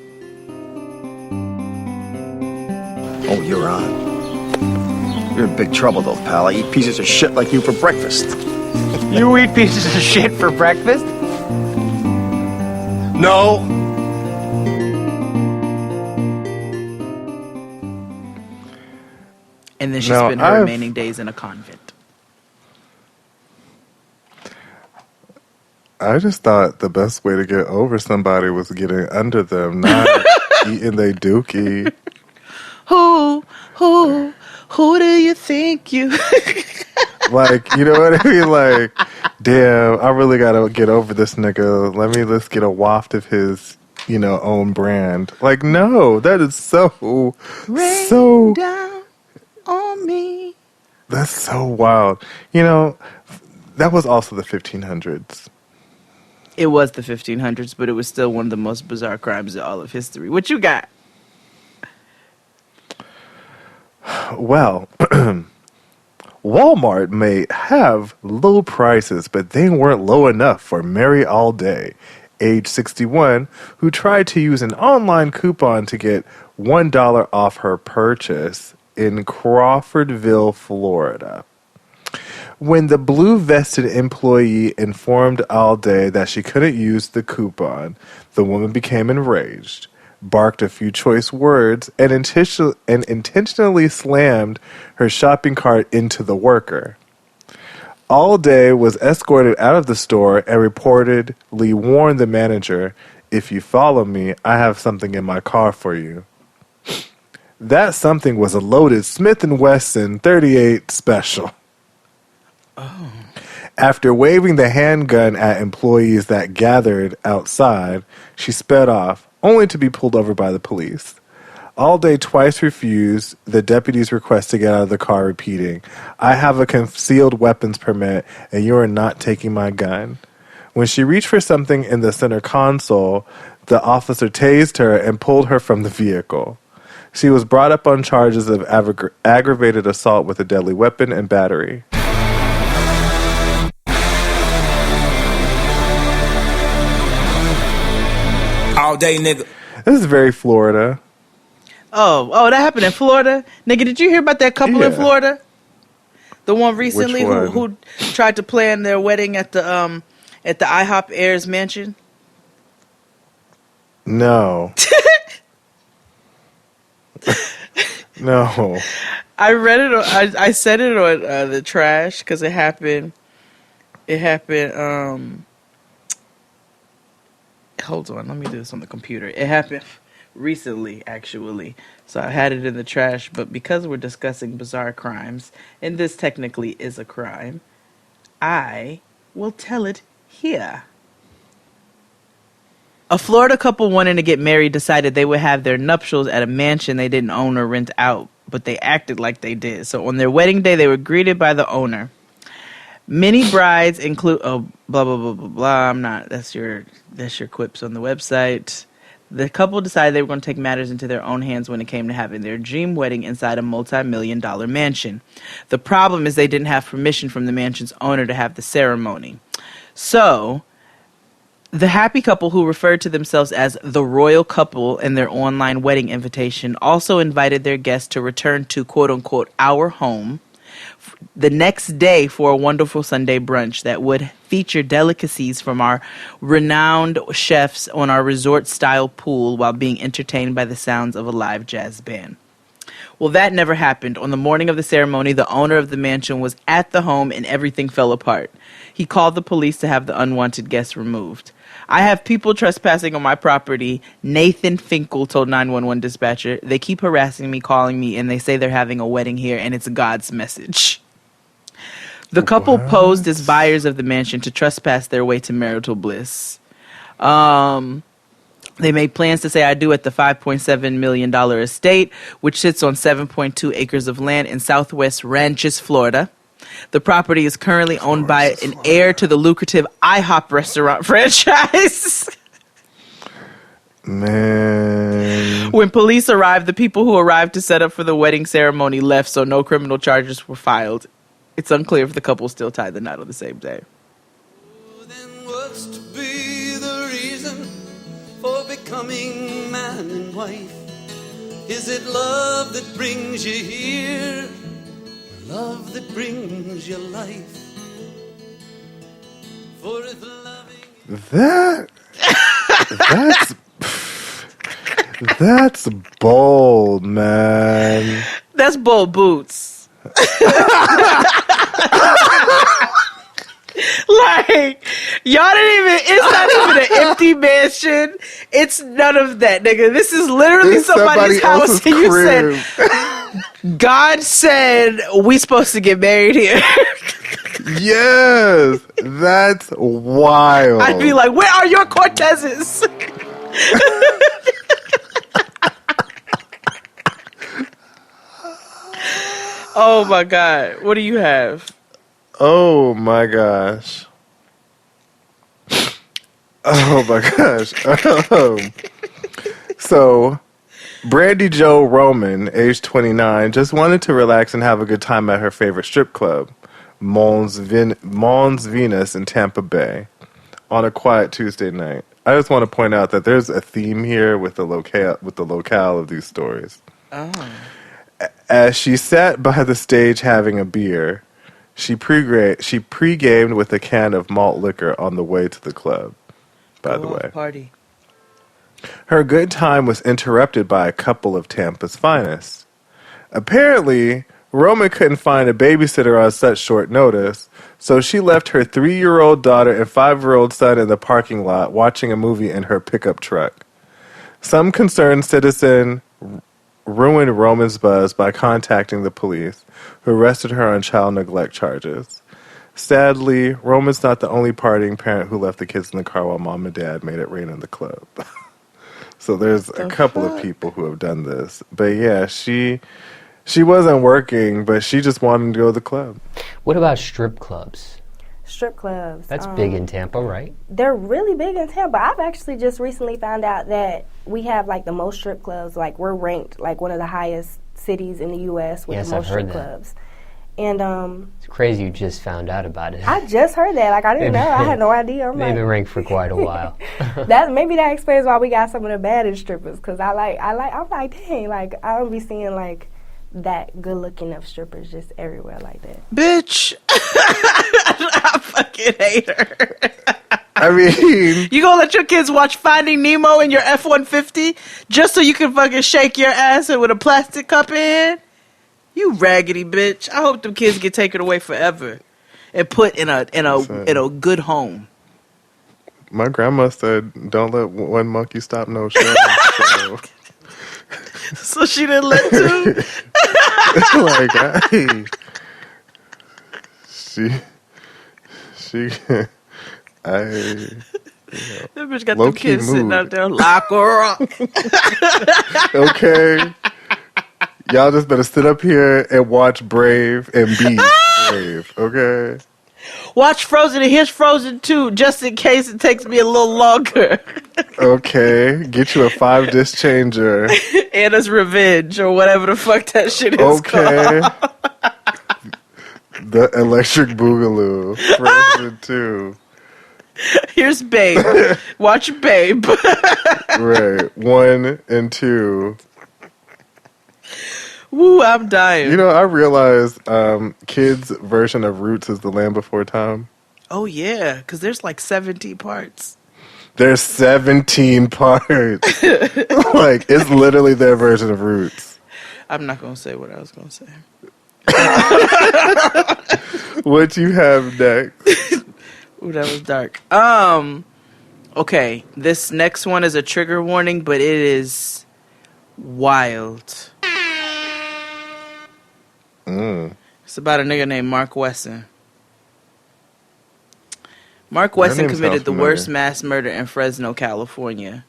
Oh, you're on. You're in big trouble, though, pal. I eat pieces of shit like you for breakfast. You eat pieces of shit for breakfast? No. And then she spent her remaining days in a convent. I just thought the best way to get over somebody was getting under them, not eating they dookie. Who do you think you... Like, you know what I mean? Like, damn, I really gotta get over this nigga. Let's get a waft of his, own brand. Like, no, that is so down on me. That's so wild. That was also the 1500s. It was the 1500s, but it was still one of the most bizarre crimes in all of history. What you got? Well, Walmart may have low prices, but they weren't low enough for Mary Allday, age 61, who tried to use an online coupon to get $1 off her purchase in Crawfordville, Florida. When the blue-vested employee informed Allday that she couldn't use the coupon, the woman became enraged, barked a few choice words, and intentionally slammed her shopping cart into the worker. Allday was escorted out of the store and reportedly warned the manager, "If you follow me, I have something in my car for you." That something was a loaded Smith & Wesson .38 special. Oh. After waving the handgun at employees that gathered outside, she sped off, only to be pulled over by the police. Allday twice refused the deputy's request to get out of the car, repeating, "I have a concealed weapons permit, and you are not taking my gun." When she reached for something in the center console, the officer tased her and pulled her from the vehicle. She was brought up on charges of aggravated assault with a deadly weapon and battery. All day, nigga. This is very Florida. Oh, that happened in Florida? Nigga, did you hear about that couple in Florida? The one recently who tried to plan their wedding at the IHOP Heirs mansion? No. No. I read it. I said it on the trash because it happened. It happened. Hold on, let me do this on the computer. It happened recently, actually. So I had it in the trash, but because we're discussing bizarre crimes, and this technically is a crime, I will tell it here. A Florida couple wanting to get married decided they would have their nuptials at a mansion they didn't own or rent out, but they acted like they did. So on their wedding day, they were greeted by the owner. Many brides include blah blah blah blah blah. I'm not. That's your quips on the website. The couple decided they were going to take matters into their own hands when it came to having their dream wedding inside a multi-million-dollar mansion. The problem is they didn't have permission from the mansion's owner to have the ceremony. So the happy couple, who referred to themselves as the royal couple in their online wedding invitation, also invited their guests to return to quote-unquote our home the next day for a wonderful Sunday brunch that would feature delicacies from our renowned chefs on our resort-style pool while being entertained by the sounds of a live jazz band. Well, that never happened. On the morning of the ceremony, the owner of the mansion was at the home and everything fell apart. He called the police to have the unwanted guests removed. I have people trespassing on my property, Nathan Finkel told 911 dispatcher. They keep harassing me, calling me, and they say they're having a wedding here, and it's God's message. The couple posed as buyers of the mansion to trespass their way to marital bliss. They made plans to say I do at the $5.7 million estate, which sits on 7.2 acres of land in southwest Ranches, Florida. The property is currently owned by an heir to the lucrative IHOP restaurant franchise. Man. When police arrived, the people who arrived to set up for the wedding ceremony left, so no criminal charges were filed. It's unclear if the couple still tied the knot on the same day. Then what's to be the reason for becoming man and wife? Is it love that brings you here? Love that brings you life. For if loving that's bold, man. That's bold boots. Like, y'all didn't even, it's not even an empty mansion. It's none of that, nigga. This is literally somebody's house. And you said, God said, we supposed to get married here. Yes, that's wild. I'd be like, where are your Cortezes? Oh my God. What do you have? Oh my gosh. Oh my gosh. So, Brandy Jo Roman, age 29, just wanted to relax and have a good time at her favorite strip club, Mons Venus in Tampa Bay, on a quiet Tuesday night. I just want to point out that there's a theme here with the locale of these stories. Oh. As she sat by the stage having a beer, she pre-gamed with a can of malt liquor on the way to the club, by the way. Party. Her good time was interrupted by a couple of Tampa's finest. Apparently, Roman couldn't find a babysitter on such short notice, so she left her 3-year-old daughter and 5-year-old son in the parking lot watching a movie in her pickup truck. Some concerned citizen ruined Roman's buzz by contacting the police, who arrested her on child neglect charges. Sadly, Roman's not the only partying parent who left the kids in the car while mom and dad made it rain in the club. So there's a couple of people who have done this. But yeah, she wasn't working, but she just wanted to go to the club. What about strip clubs? Strip clubs. That's big in Tampa, right? They're really big in Tampa. I've actually just recently found out that we have like the most strip clubs. Like we're ranked like one of the highest cities in the U.S. with the most strip clubs. And it's crazy you just found out about it. I just heard that. Like I didn't know. I had no idea. They've been ranked for quite a while. Maybe that explains why we got some of the baddest strippers. Because I'm like, dang, like I don't be seeing like that good looking of strippers just everywhere like that. Bitch. I fucking hate her. I mean, you gonna let your kids watch Finding Nemo in your F-150 just so you can fucking shake your ass with a plastic cup in? You raggedy bitch. I hope them kids get taken away forever and put in a good home. My grandma said, "Don't let one monkey stop no show." So she didn't let two. Like, That bitch got them kids sitting out there. Lock her up. Okay. Y'all just better sit up here and watch Brave and be brave, okay? Watch Frozen and here's Frozen 2, just in case it takes me a little longer. Okay. Get you a 5-disc changer. Anna's Revenge, or whatever the fuck that shit is called. The Electric Boogaloo. Frozen 2. Here's Babe. Watch Babe. Right. 1 and 2. Woo, I'm dying. You know, I realized kids' version of Roots is The Land Before Time. Oh, yeah, because there's like 17 parts. There's 17 parts. Like, it's literally their version of Roots. I'm not going to say what I was going to say. What you have next? Ooh, that was dark. Okay, this next one is a trigger warning, but it is wild. It's about a nigga named Mark Wesson. Mark Wesson committed the worst mass murder in Fresno, California.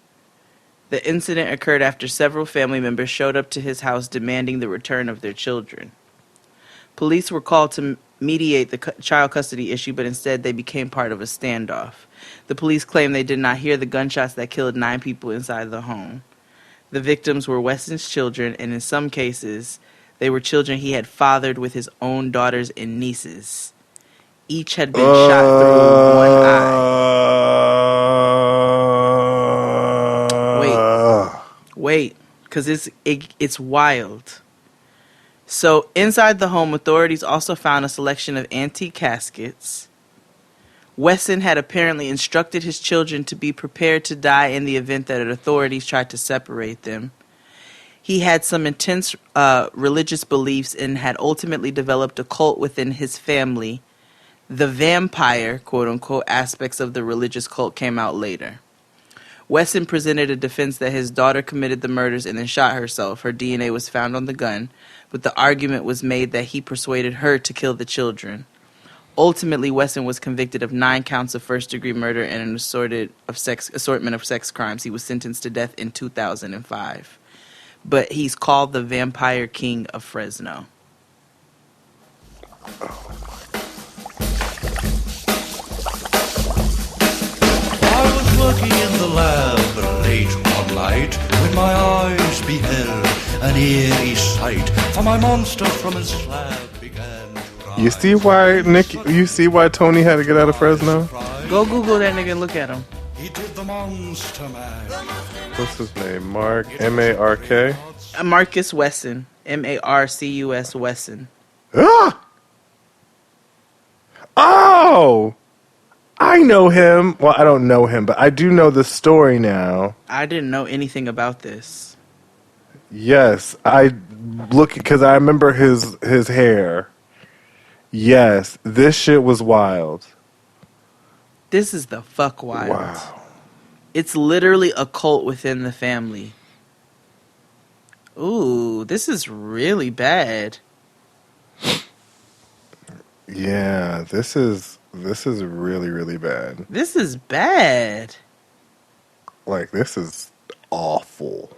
The incident occurred after several family members showed up to his house demanding the return of their children. Police were called to mediate the child custody issue, but instead they became part of a standoff. The police claimed they did not hear the gunshots that killed 9 people inside the home. The victims were Wesson's children, and in some cases, they were children he had fathered with his own daughters and nieces. Each had been shot through one eye. Wait, because it's wild. So inside the home, authorities also found a selection of antique caskets. Wesson had apparently instructed his children to be prepared to die in the event that authorities tried to separate them. He had some intense religious beliefs and had ultimately developed a cult within his family. The vampire, quote-unquote, aspects of the religious cult came out later. Wesson presented a defense that his daughter committed the murders and then shot herself. Her DNA was found on the gun, but the argument was made that he persuaded her to kill the children. Ultimately, Wesson was convicted of 9 counts of first-degree murder and an assortment of sex crimes. He was sentenced to death in 2005. But he's called the Vampire King of Fresno. I was working in the lab late one night when my eyes beheld an eerie sight, for my monster from his slab began to rise. You see why, Nick? You see why Tony had to get out of Fresno? Go Google that nigga and look at him. He did the monster man. What's his name? Mark, M-A-R-K? Marcus Wesson. M-A-R-C-U-S Wesson. Ah! Oh! I know him. Well, I don't know him, but I do know the story now. I didn't know anything about this. Yes, I look because I remember his hair. Yes, this shit was wild. This is the fuck wild. Wow. It's literally a cult within the family. Ooh, this is really bad. Yeah, this is really, really bad. This is bad. Like, this is awful.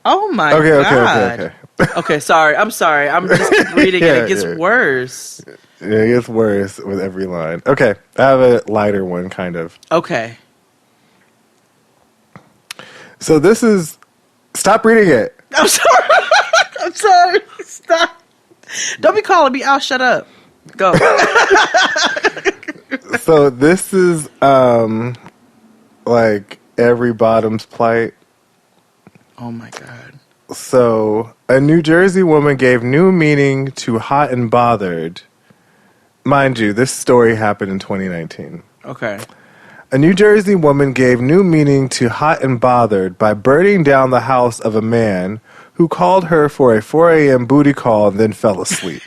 Oh my God. Okay. Okay, sorry. I'm sorry. I'm just keep reading and it gets worse. Yeah, it gets worse with every line. Okay, I have a lighter one, kind of. Okay. So this is... Stop reading it. I'm sorry. I'm sorry. Stop. Don't be calling me out. Shut up. Go. So this is like every bottom's plight. Oh my God. So a New Jersey woman gave new meaning to hot and bothered. Mind you, this story happened in 2019. Okay. A New Jersey woman gave new meaning to hot and bothered by burning down the house of a man who called her for a 4 a.m. booty call and then fell asleep.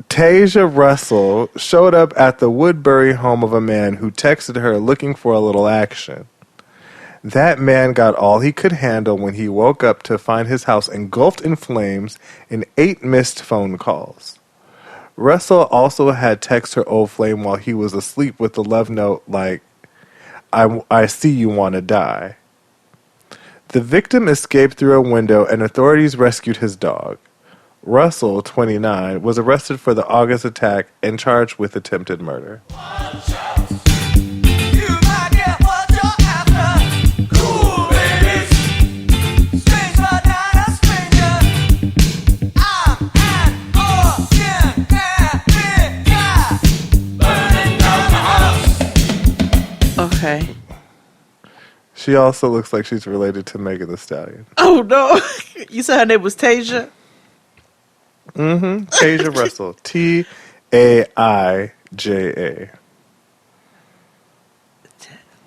Tasia Russell showed up at the Woodbury home of a man who texted her looking for a little action. That man got all he could handle when he woke up to find his house engulfed in flames and 8 missed phone calls. Russell also had texted her old flame while he was asleep with the love note like, I see you want to die. The victim escaped through a window and authorities rescued his dog. Russell, 29, was arrested for the August attack and charged with attempted murder. Okay. She also looks like she's related to Megan Thee Stallion. Oh, no. You said her name was Tasia? Mm-hmm. Tasia Russell. Taija.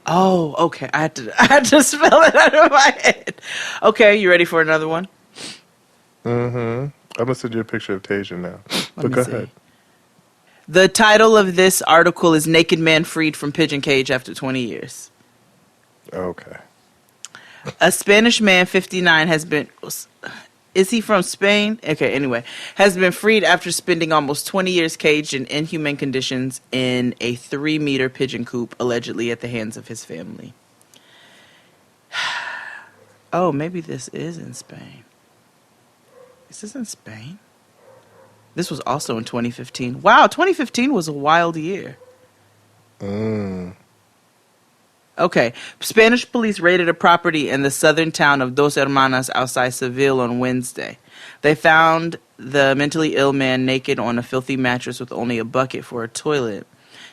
Oh, okay. I had to spell it out of my head. Okay, you ready for another one? Mm-hmm. I'm going to send you a picture of Tasia now. But go ahead. The title of this article is Naked Man Freed from Pigeon Cage After 20 Years. Okay. A Spanish man, 59, has been... Is he from Spain? Okay, anyway. Has been freed after spending almost 20 years caged in inhumane conditions in a 3-meter pigeon coop, allegedly at the hands of his family. Oh, maybe this is in Spain. Is this in Spain? This was also in 2015. Wow, 2015 was a wild year. Okay. Spanish police raided a property in the southern town of Dos Hermanas outside Seville on Wednesday. They found the mentally ill man naked on a filthy mattress with only a bucket for a toilet.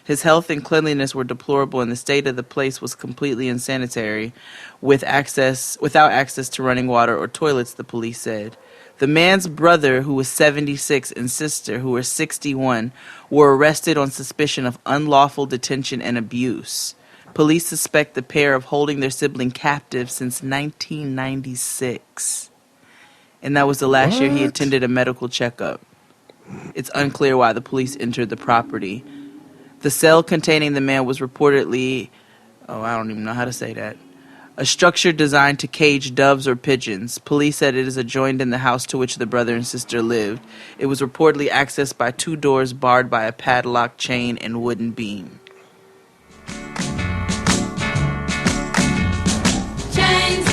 His health and cleanliness were deplorable, and the state of the place was completely unsanitary, without access to running water or toilets, the police said. The man's brother, who was 76, and sister, who were 61, were arrested on suspicion of unlawful detention and abuse. Police suspect the pair of holding their sibling captive since 1996. And that was the last year he attended a medical checkup. It's unclear why the police entered the property. The cell containing the man was reportedly... Oh, I don't even know how to say that. A structure designed to cage doves or pigeons. Police said it is adjoined in the house to which the brother and sister lived. It was reportedly accessed by 2 doors barred by a padlock, chain, and wooden beam. Chains.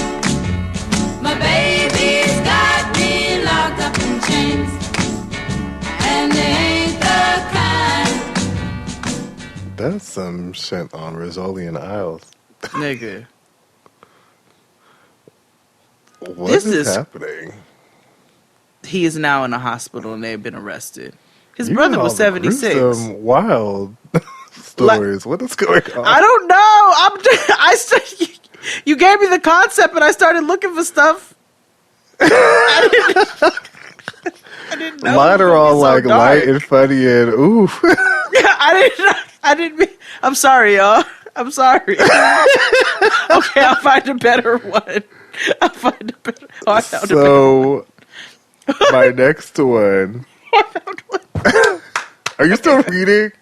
My baby's got me locked up in chains. And they ain't the kind. That's some shit on Rizzolian Isles. Nigga. What is happening? He is now in a hospital and they've been arrested. His brother was 76. Some wild stories. What is going on? I don't know. You gave me the concept and I started looking for stuff. I didn't know. Mine are all like dark. light and funny and ooh. I didn't. I'm sorry, y'all. I'm sorry. Okay, I'll find a better one. I'll find a better. Oh, I found a better one. My next one. I found one. Are you still reading?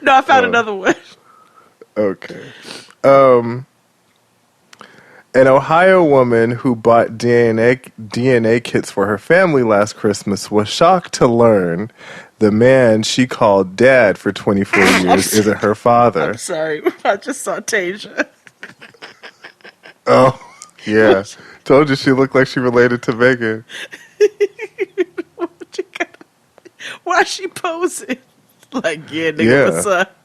No, I found another one. Okay. An Ohio woman who bought DNA kits for her family last Christmas was shocked to learn the man she called dad for 24 years isn't her father. I'm sorry. I just saw Tasia. Oh, yeah. Told you she looked like she related to Megan. Why she posing? Like, yeah, nigga, what's up?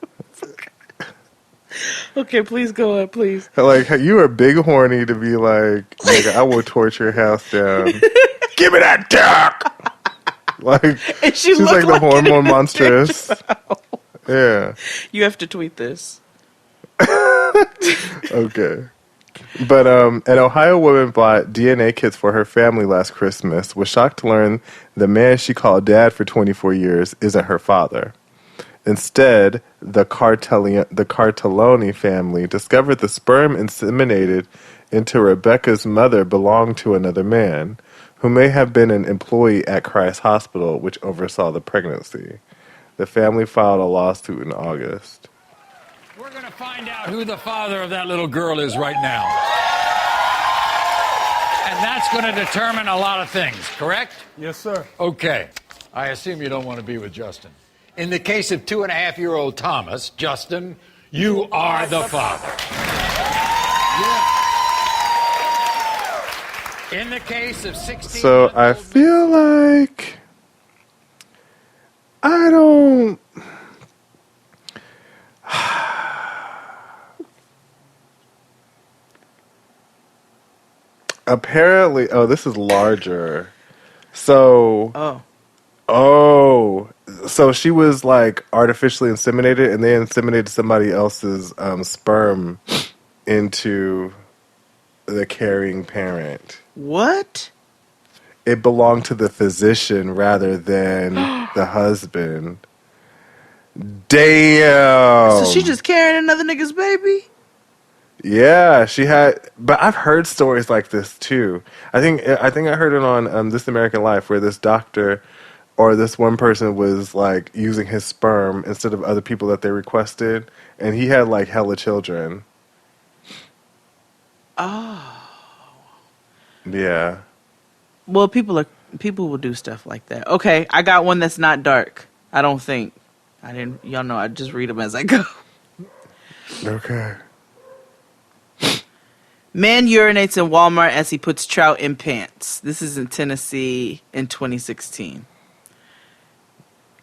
Okay, please go on, please. Like, you are big horny to be like, nigga, I will torture your house down. Give me that dick! Like, and she's like the hormone monstrous. Yeah. You have to tweet this. Okay. But an Ohio woman bought DNA kits for her family last Christmas, was shocked to learn the man she called dad for 24 years isn't her father. Instead, the Cartelloni family discovered the sperm inseminated into Rebecca's mother belonged to another man, who may have been an employee at Christ Hospital, which oversaw the pregnancy. The family filed a lawsuit in August. We're going to find out who the father of that little girl is right now. And that's going to determine a lot of things, correct? Yes, sir. Okay. I assume you don't want to be with Justin. In the case of 2.5-year-old Thomas, Justin, you are the father. Yeah. In the case of 16... So I feel like I don't... Apparently, oh, this is larger. So... Oh, so she was like artificially inseminated, and they inseminated somebody else's sperm into the carrying parent. What? It belonged to the physician rather than the husband. Damn. So she just carrying another nigga's baby? Yeah, she had, but I've heard stories like this too. I think I heard it on This American Life, where this doctor or this one person was like using his sperm instead of other people that they requested, and he had like hella children. Oh. Yeah. Well, people will do stuff like that. Okay, I got one that's not dark. I don't think. Y'all know I just read them as I go. Okay. Man urinates in Walmart as he puts trout in pants. This is in Tennessee in 2016.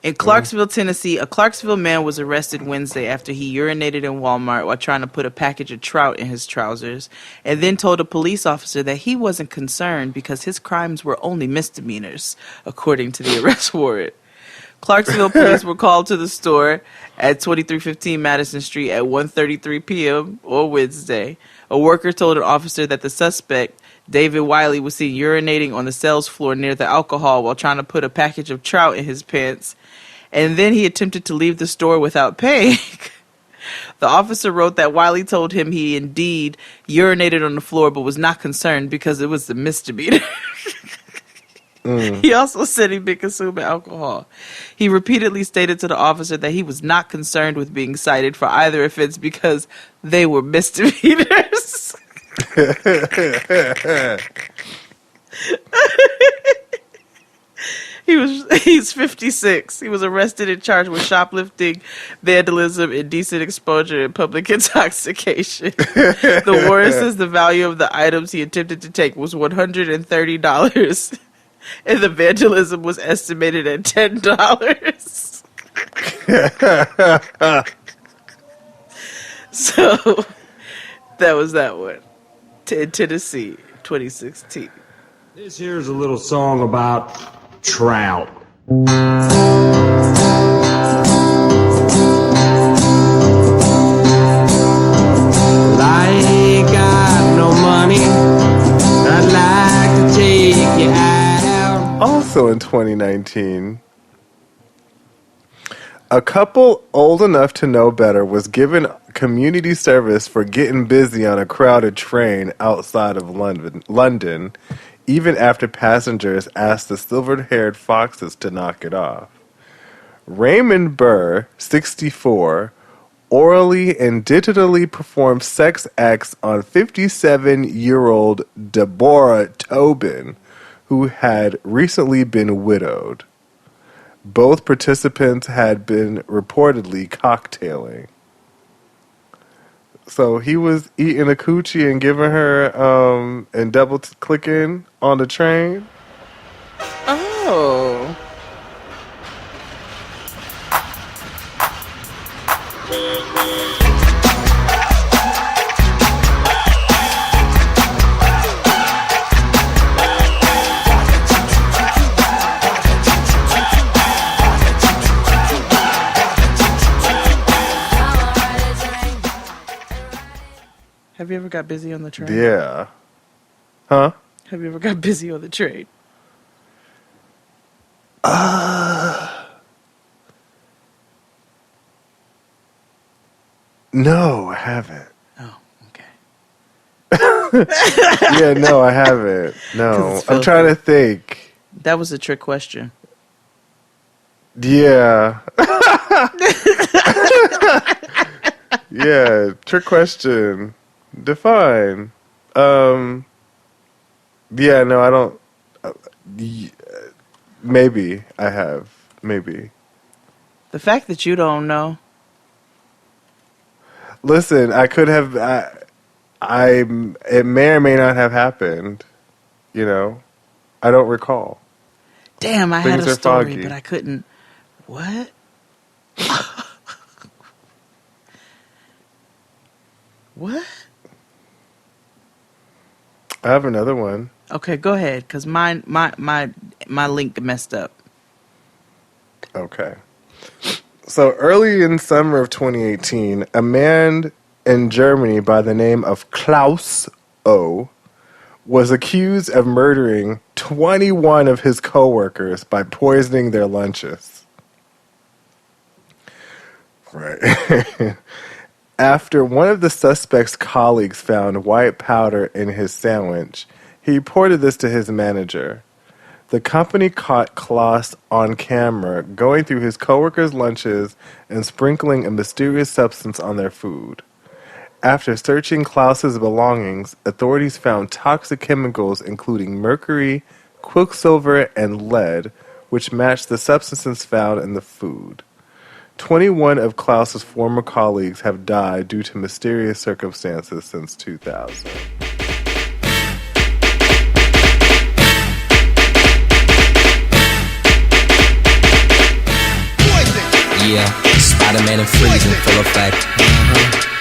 In Clarksville, Tennessee, a Clarksville man was arrested Wednesday after he urinated in Walmart while trying to put a package of trout in his trousers, and then told a police officer that he wasn't concerned because his crimes were only misdemeanors, according to the arrest warrant. Clarksville police were called to the store at 2315 Madison Street at 1:33 p.m. on Wednesday. A worker told an officer that the suspect, David Wiley, was seen urinating on the sales floor near the alcohol while trying to put a package of trout in his pants, and then he attempted to leave the store without paying. The officer wrote that Wiley told him he indeed urinated on the floor but was not concerned because it was a misdemeanor. He also said he'd been consuming alcohol. He repeatedly stated to the officer that he was not concerned with being cited for either offense because they were misdemeanors. He's 56. He was arrested and charged with shoplifting, vandalism, indecent exposure, and public intoxication. The warrant says the value of the items he attempted to take was $130. And the vandalism was estimated at $10. So that was that one. In Tennessee, 2016. This here's a little song about trout. I ain't got no money. I'd like to take you out. Also in 2019, a couple old enough to know better was given community service for getting busy on a crowded train outside of London, even after passengers asked the silver-haired foxes to knock it off. Raymond Burr, 64, orally and digitally performed sex acts on 57-year-old Deborah Tobin, who had recently been widowed. Both participants had been reportedly cocktailing. So he was eating a coochie and giving her and double-clicking on the train. Oh. Have you ever got busy on the train? Yeah. Huh? Have you ever got busy on the train? No, I haven't. Oh, okay. Yeah, no, I haven't. No, I'm trying to think. That was a trick question. Yeah. Yeah, trick question. Define. Yeah, no, I don't. Maybe I have. Maybe. The fact that you don't know. Listen, I could have. It may or may not have happened. You know, I don't recall. Damn, I Things had a are story, foggy. but I couldn't. What? What? I have another one. Okay, go ahead, because my link messed up. Okay. So early in summer of 2018, a man in Germany by the name of Klaus O was accused of murdering 21 of his coworkers by poisoning their lunches. Right. After one of the suspect's colleagues found white powder in his sandwich, he reported this to his manager. The company caught Klaus on camera going through his coworkers' lunches and sprinkling a mysterious substance on their food. After searching Klaus's belongings, authorities found toxic chemicals including mercury, quicksilver, and lead, which matched the substances found in the food. 21 of Klaus's former colleagues have died due to mysterious circumstances since 2000. Yeah, Spider-Man and Freeze in full effect.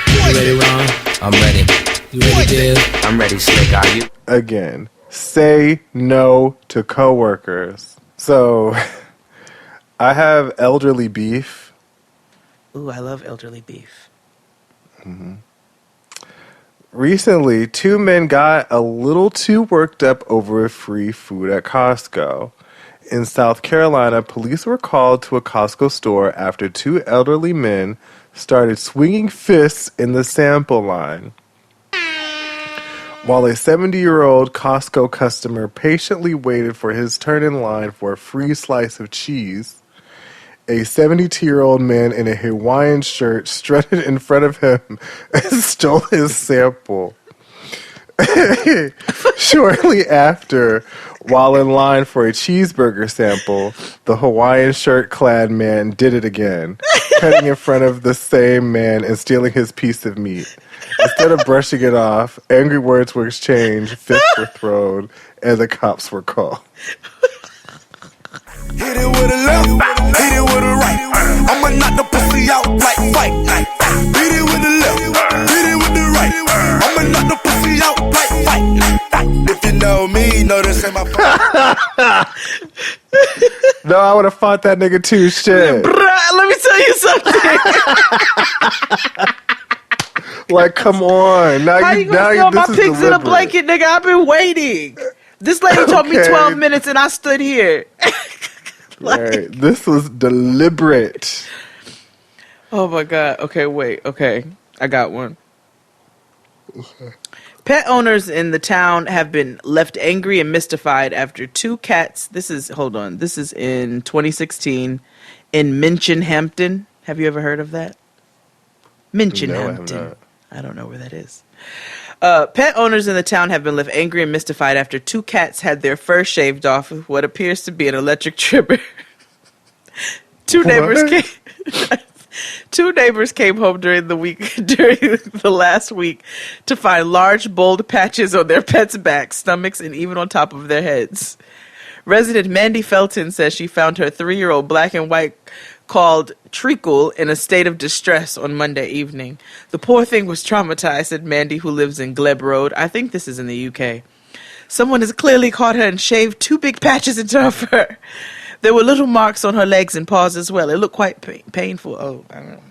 You ready, Ron? I'm ready. You ready, Div? I'm ready, Slick. Are you? Again, say no to coworkers. So, I have elderly beef. Ooh, I love elderly beef. Mm-hmm. Recently, two men got a little too worked up over free food at Costco. In South Carolina, police were called to a Costco store after two elderly men started swinging fists in the sample line. While a 70-year-old Costco customer patiently waited for his turn in line for a free slice of cheese, a 72-year-old man in a Hawaiian shirt strutted in front of him and stole his sample. Shortly after, while in line for a cheeseburger sample, the Hawaiian shirt-clad man did it again, cutting in front of the same man and stealing his piece of meat. Instead of brushing it off, angry words were exchanged, fists were thrown, and the cops were called. Hit it with a left, hit it with a right. I'ma knock the pussy out like fight night. Hit it with the left, hit it with the right. I'ma knock the pussy out like fight night. If you know me, know this ain't my fault. No, I would have fought that nigga too. Shit. Bruh, let me tell you something. Like, come on. Now How you gonna throw my pigs in a blanket, nigga? I've been waiting. This lady told me 12 minutes and I stood here. Right. This was deliberate. Oh my God. Okay, wait. Okay. I got one. Pet owners in the town have been left angry and mystified after two cats. This is in 2016 in Minchinhampton. Have you ever heard of that? Minchinhampton. No, I don't know where that is. Pet owners in the town have been left angry and mystified after two cats had their fur shaved off with what appears to be an electric trimmer. Two neighbors came home during the last week to find large, bold patches on their pets' backs, stomachs, and even on top of their heads. Resident Mandy Felton says she found her 3-year-old black and white called Treacle in a state of distress on Monday evening. The poor thing was traumatized, said Mandy, who lives in Glebe Road. I think this is in the UK. Someone has clearly caught her and shaved 2 big patches into her fur. There were little marks on her legs and paws as well. It looked quite painful. Oh, I don't know.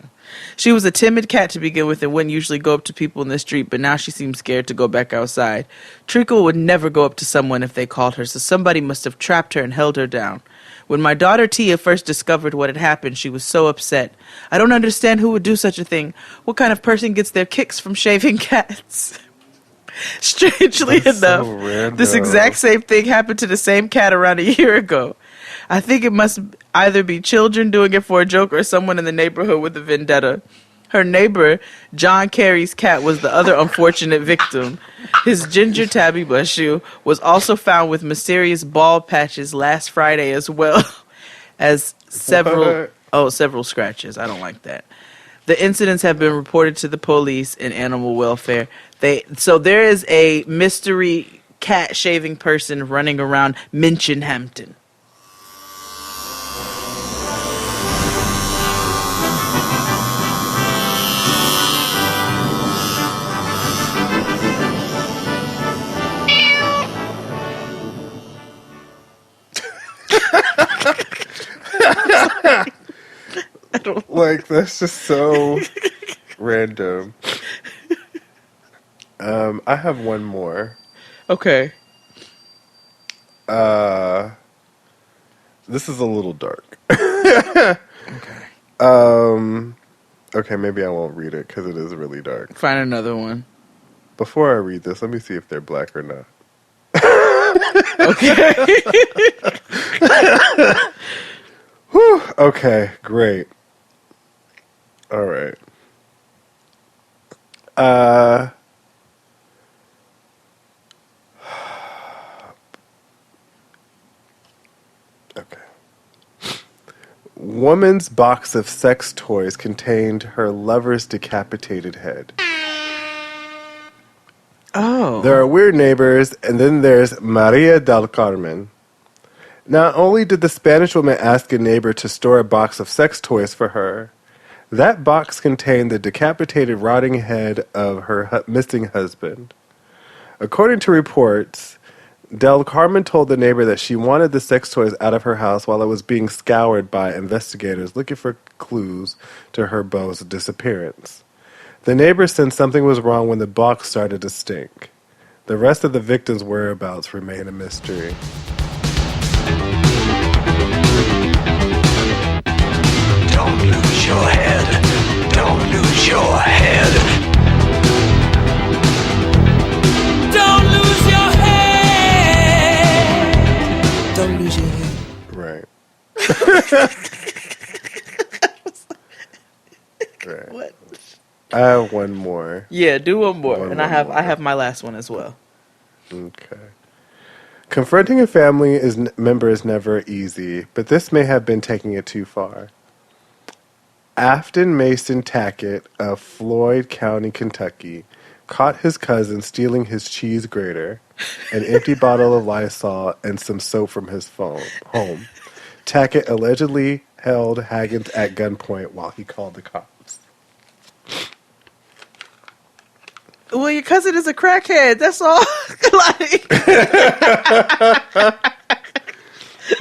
She was a timid cat to begin with and wouldn't usually go up to people in the street, but now she seems scared to go back outside. Treacle would never go up to someone if they called her, so somebody must have trapped her and held her down. When my daughter Tia first discovered what had happened, she was so upset. I don't understand who would do such a thing. What kind of person gets their kicks from shaving cats? Strangely enough, this exact same thing happened to the same cat around a year ago. I think it must either be children doing it for a joke or someone in the neighborhood with a vendetta. Her neighbor, John Kerry's cat, was the other unfortunate victim. His ginger tabby, bless you, was also found with mysterious bald patches last Friday as well as several scratches. I don't like that. The incidents have been reported to the police and animal welfare. So there is a mystery cat shaving person running around Minchinhampton. Like, that's just so random. I have one more. Okay. This is a little dark. Okay. Okay, maybe I won't read it because it is really dark. Find another one. Before I read this, let me see if they're black or not. Okay. Whew, okay, great. All right. Okay. Woman's box of sex toys contained her lover's decapitated head. Oh. There are weird neighbors, and then there's Maria del Carmen. Not only did the Spanish woman ask a neighbor to store a box of sex toys for her, that box contained the decapitated, rotting head of her missing husband. According to reports, Del Carmen told the neighbor that she wanted the sex toys out of her house while it was being scoured by investigators looking for clues to her beau's disappearance. The neighbor said something was wrong when the box started to stink. The rest of the victim's whereabouts remain a mystery. Don't lose your head. Don't lose your head. Don't lose your head. Don't lose your head. Right. Right. What? I have one more. Yeah, do one more. I have my last one as well. Okay. Confronting a family member is never easy, but this may have been taking it too far. Afton Mason Tackett of Floyd County, Kentucky, caught his cousin stealing his cheese grater, an empty bottle of Lysol, and some soap from his home. Tackett allegedly held Haggins at gunpoint while he called the cops. Well, your cousin is a crackhead. That's all.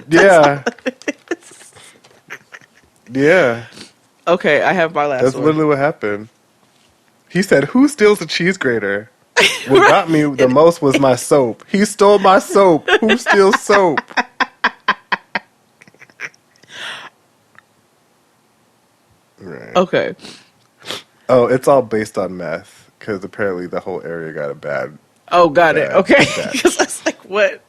Yeah. Yeah. Okay, I have my last one. That's literally what happened. He said, "Who steals a cheese grater?" What Right. got me the most was my soap. He stole my soap. Who steals soap? Right. Okay. Oh, it's all based on meth because apparently the whole area got a bad. Oh, got it. Okay. bad. Because I was like, what?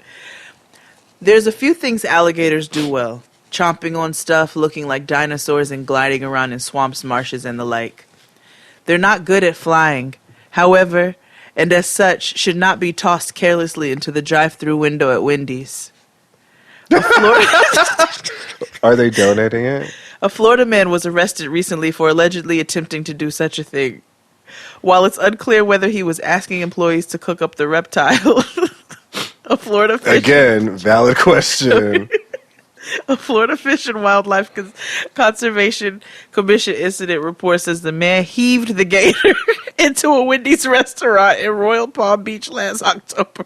There's a few things alligators do well. Chomping on stuff, looking like dinosaurs, and gliding around in swamps, marshes, and the like. They're not good at flying, however, and as such, should not be tossed carelessly into the drive-thru window at Wendy's. Are they donating it? A Florida man was arrested recently for allegedly attempting to do such a thing. While it's unclear whether he was asking employees to cook up the reptile, a Florida fish... Again, valid question. A Florida Fish and Wildlife Conservation Commission incident report says the man heaved the gator into a Wendy's restaurant in Royal Palm Beach last October.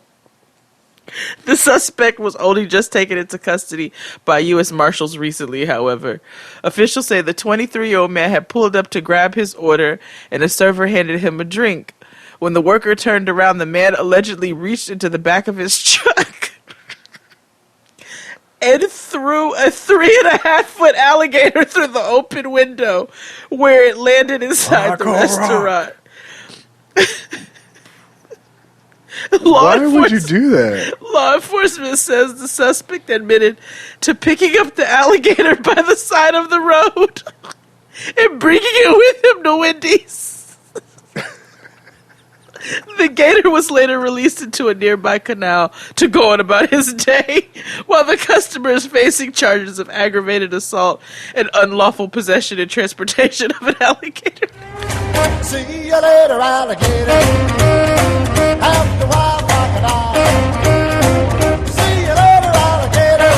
The suspect was only just taken into custody by U.S. Marshals recently, however. Officials say the 23-year-old man had pulled up to grab his order, and a server handed him a drink. When the worker turned around, the man allegedly reached into the back of his truck and threw a 3.5-foot alligator through the open window where it landed inside the restaurant. Why would you do that? Law enforcement says the suspect admitted to picking up the alligator by the side of the road and bringing it with him to Wendy's. The gator was later released into a nearby canal to go on about his day, while the customer is facing charges of aggravated assault and unlawful possession and transportation of an alligator. See you later, alligator. Have the wild crocodile. See you later, alligator.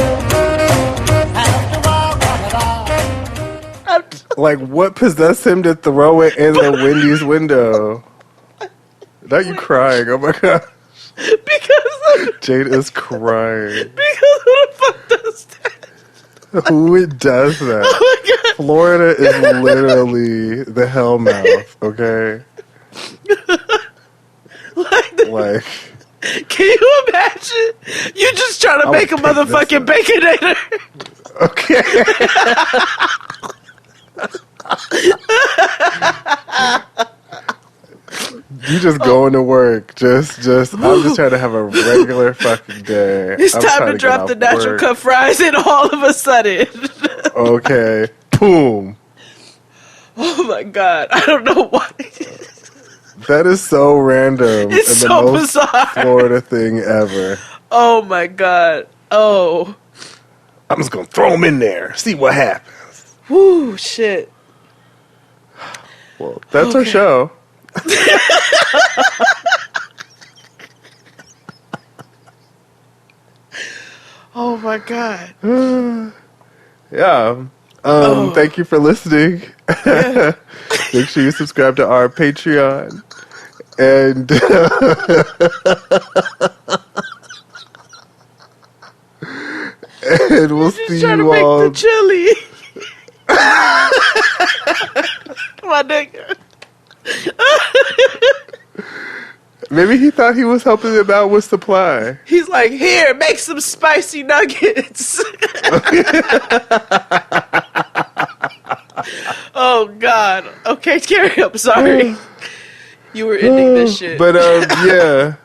Have the wild crocodile. Like, what possessed him to throw it in the Wendy's window? Now you crying. Oh my gosh. Because Jade is crying. Because who the fuck does that? Who does that? Oh my God. Florida is literally the hellmouth, okay? Like, can you imagine? You just trying to make a motherfucking baconator. Okay. You just going to work. I'm just trying to have a regular fucking day. It's time to drop the natural cut fries in all of a sudden. Okay. Boom. Oh my God. I don't know why. That is so random. It's and so the most bizarre. Florida thing ever. Oh my God. Oh. I'm just going to throw them in there. See what happens. Whoo, shit. Well, that's our show. Oh my God. Yeah. Thank you for listening. Yeah. Make sure you subscribe to our Patreon. And and we'll see you all. Make the chili. My nigga. Maybe he thought he was helping him out with supply. He's like, here, make some spicy nuggets. Oh God. Okay, Carrie, I'm sorry. You were ending this shit. But yeah.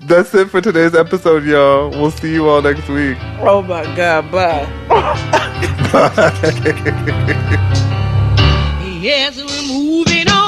That's it for today's episode, y'all. We'll see you all next week. Oh my God, bye. Bye. Yes, we're moving on.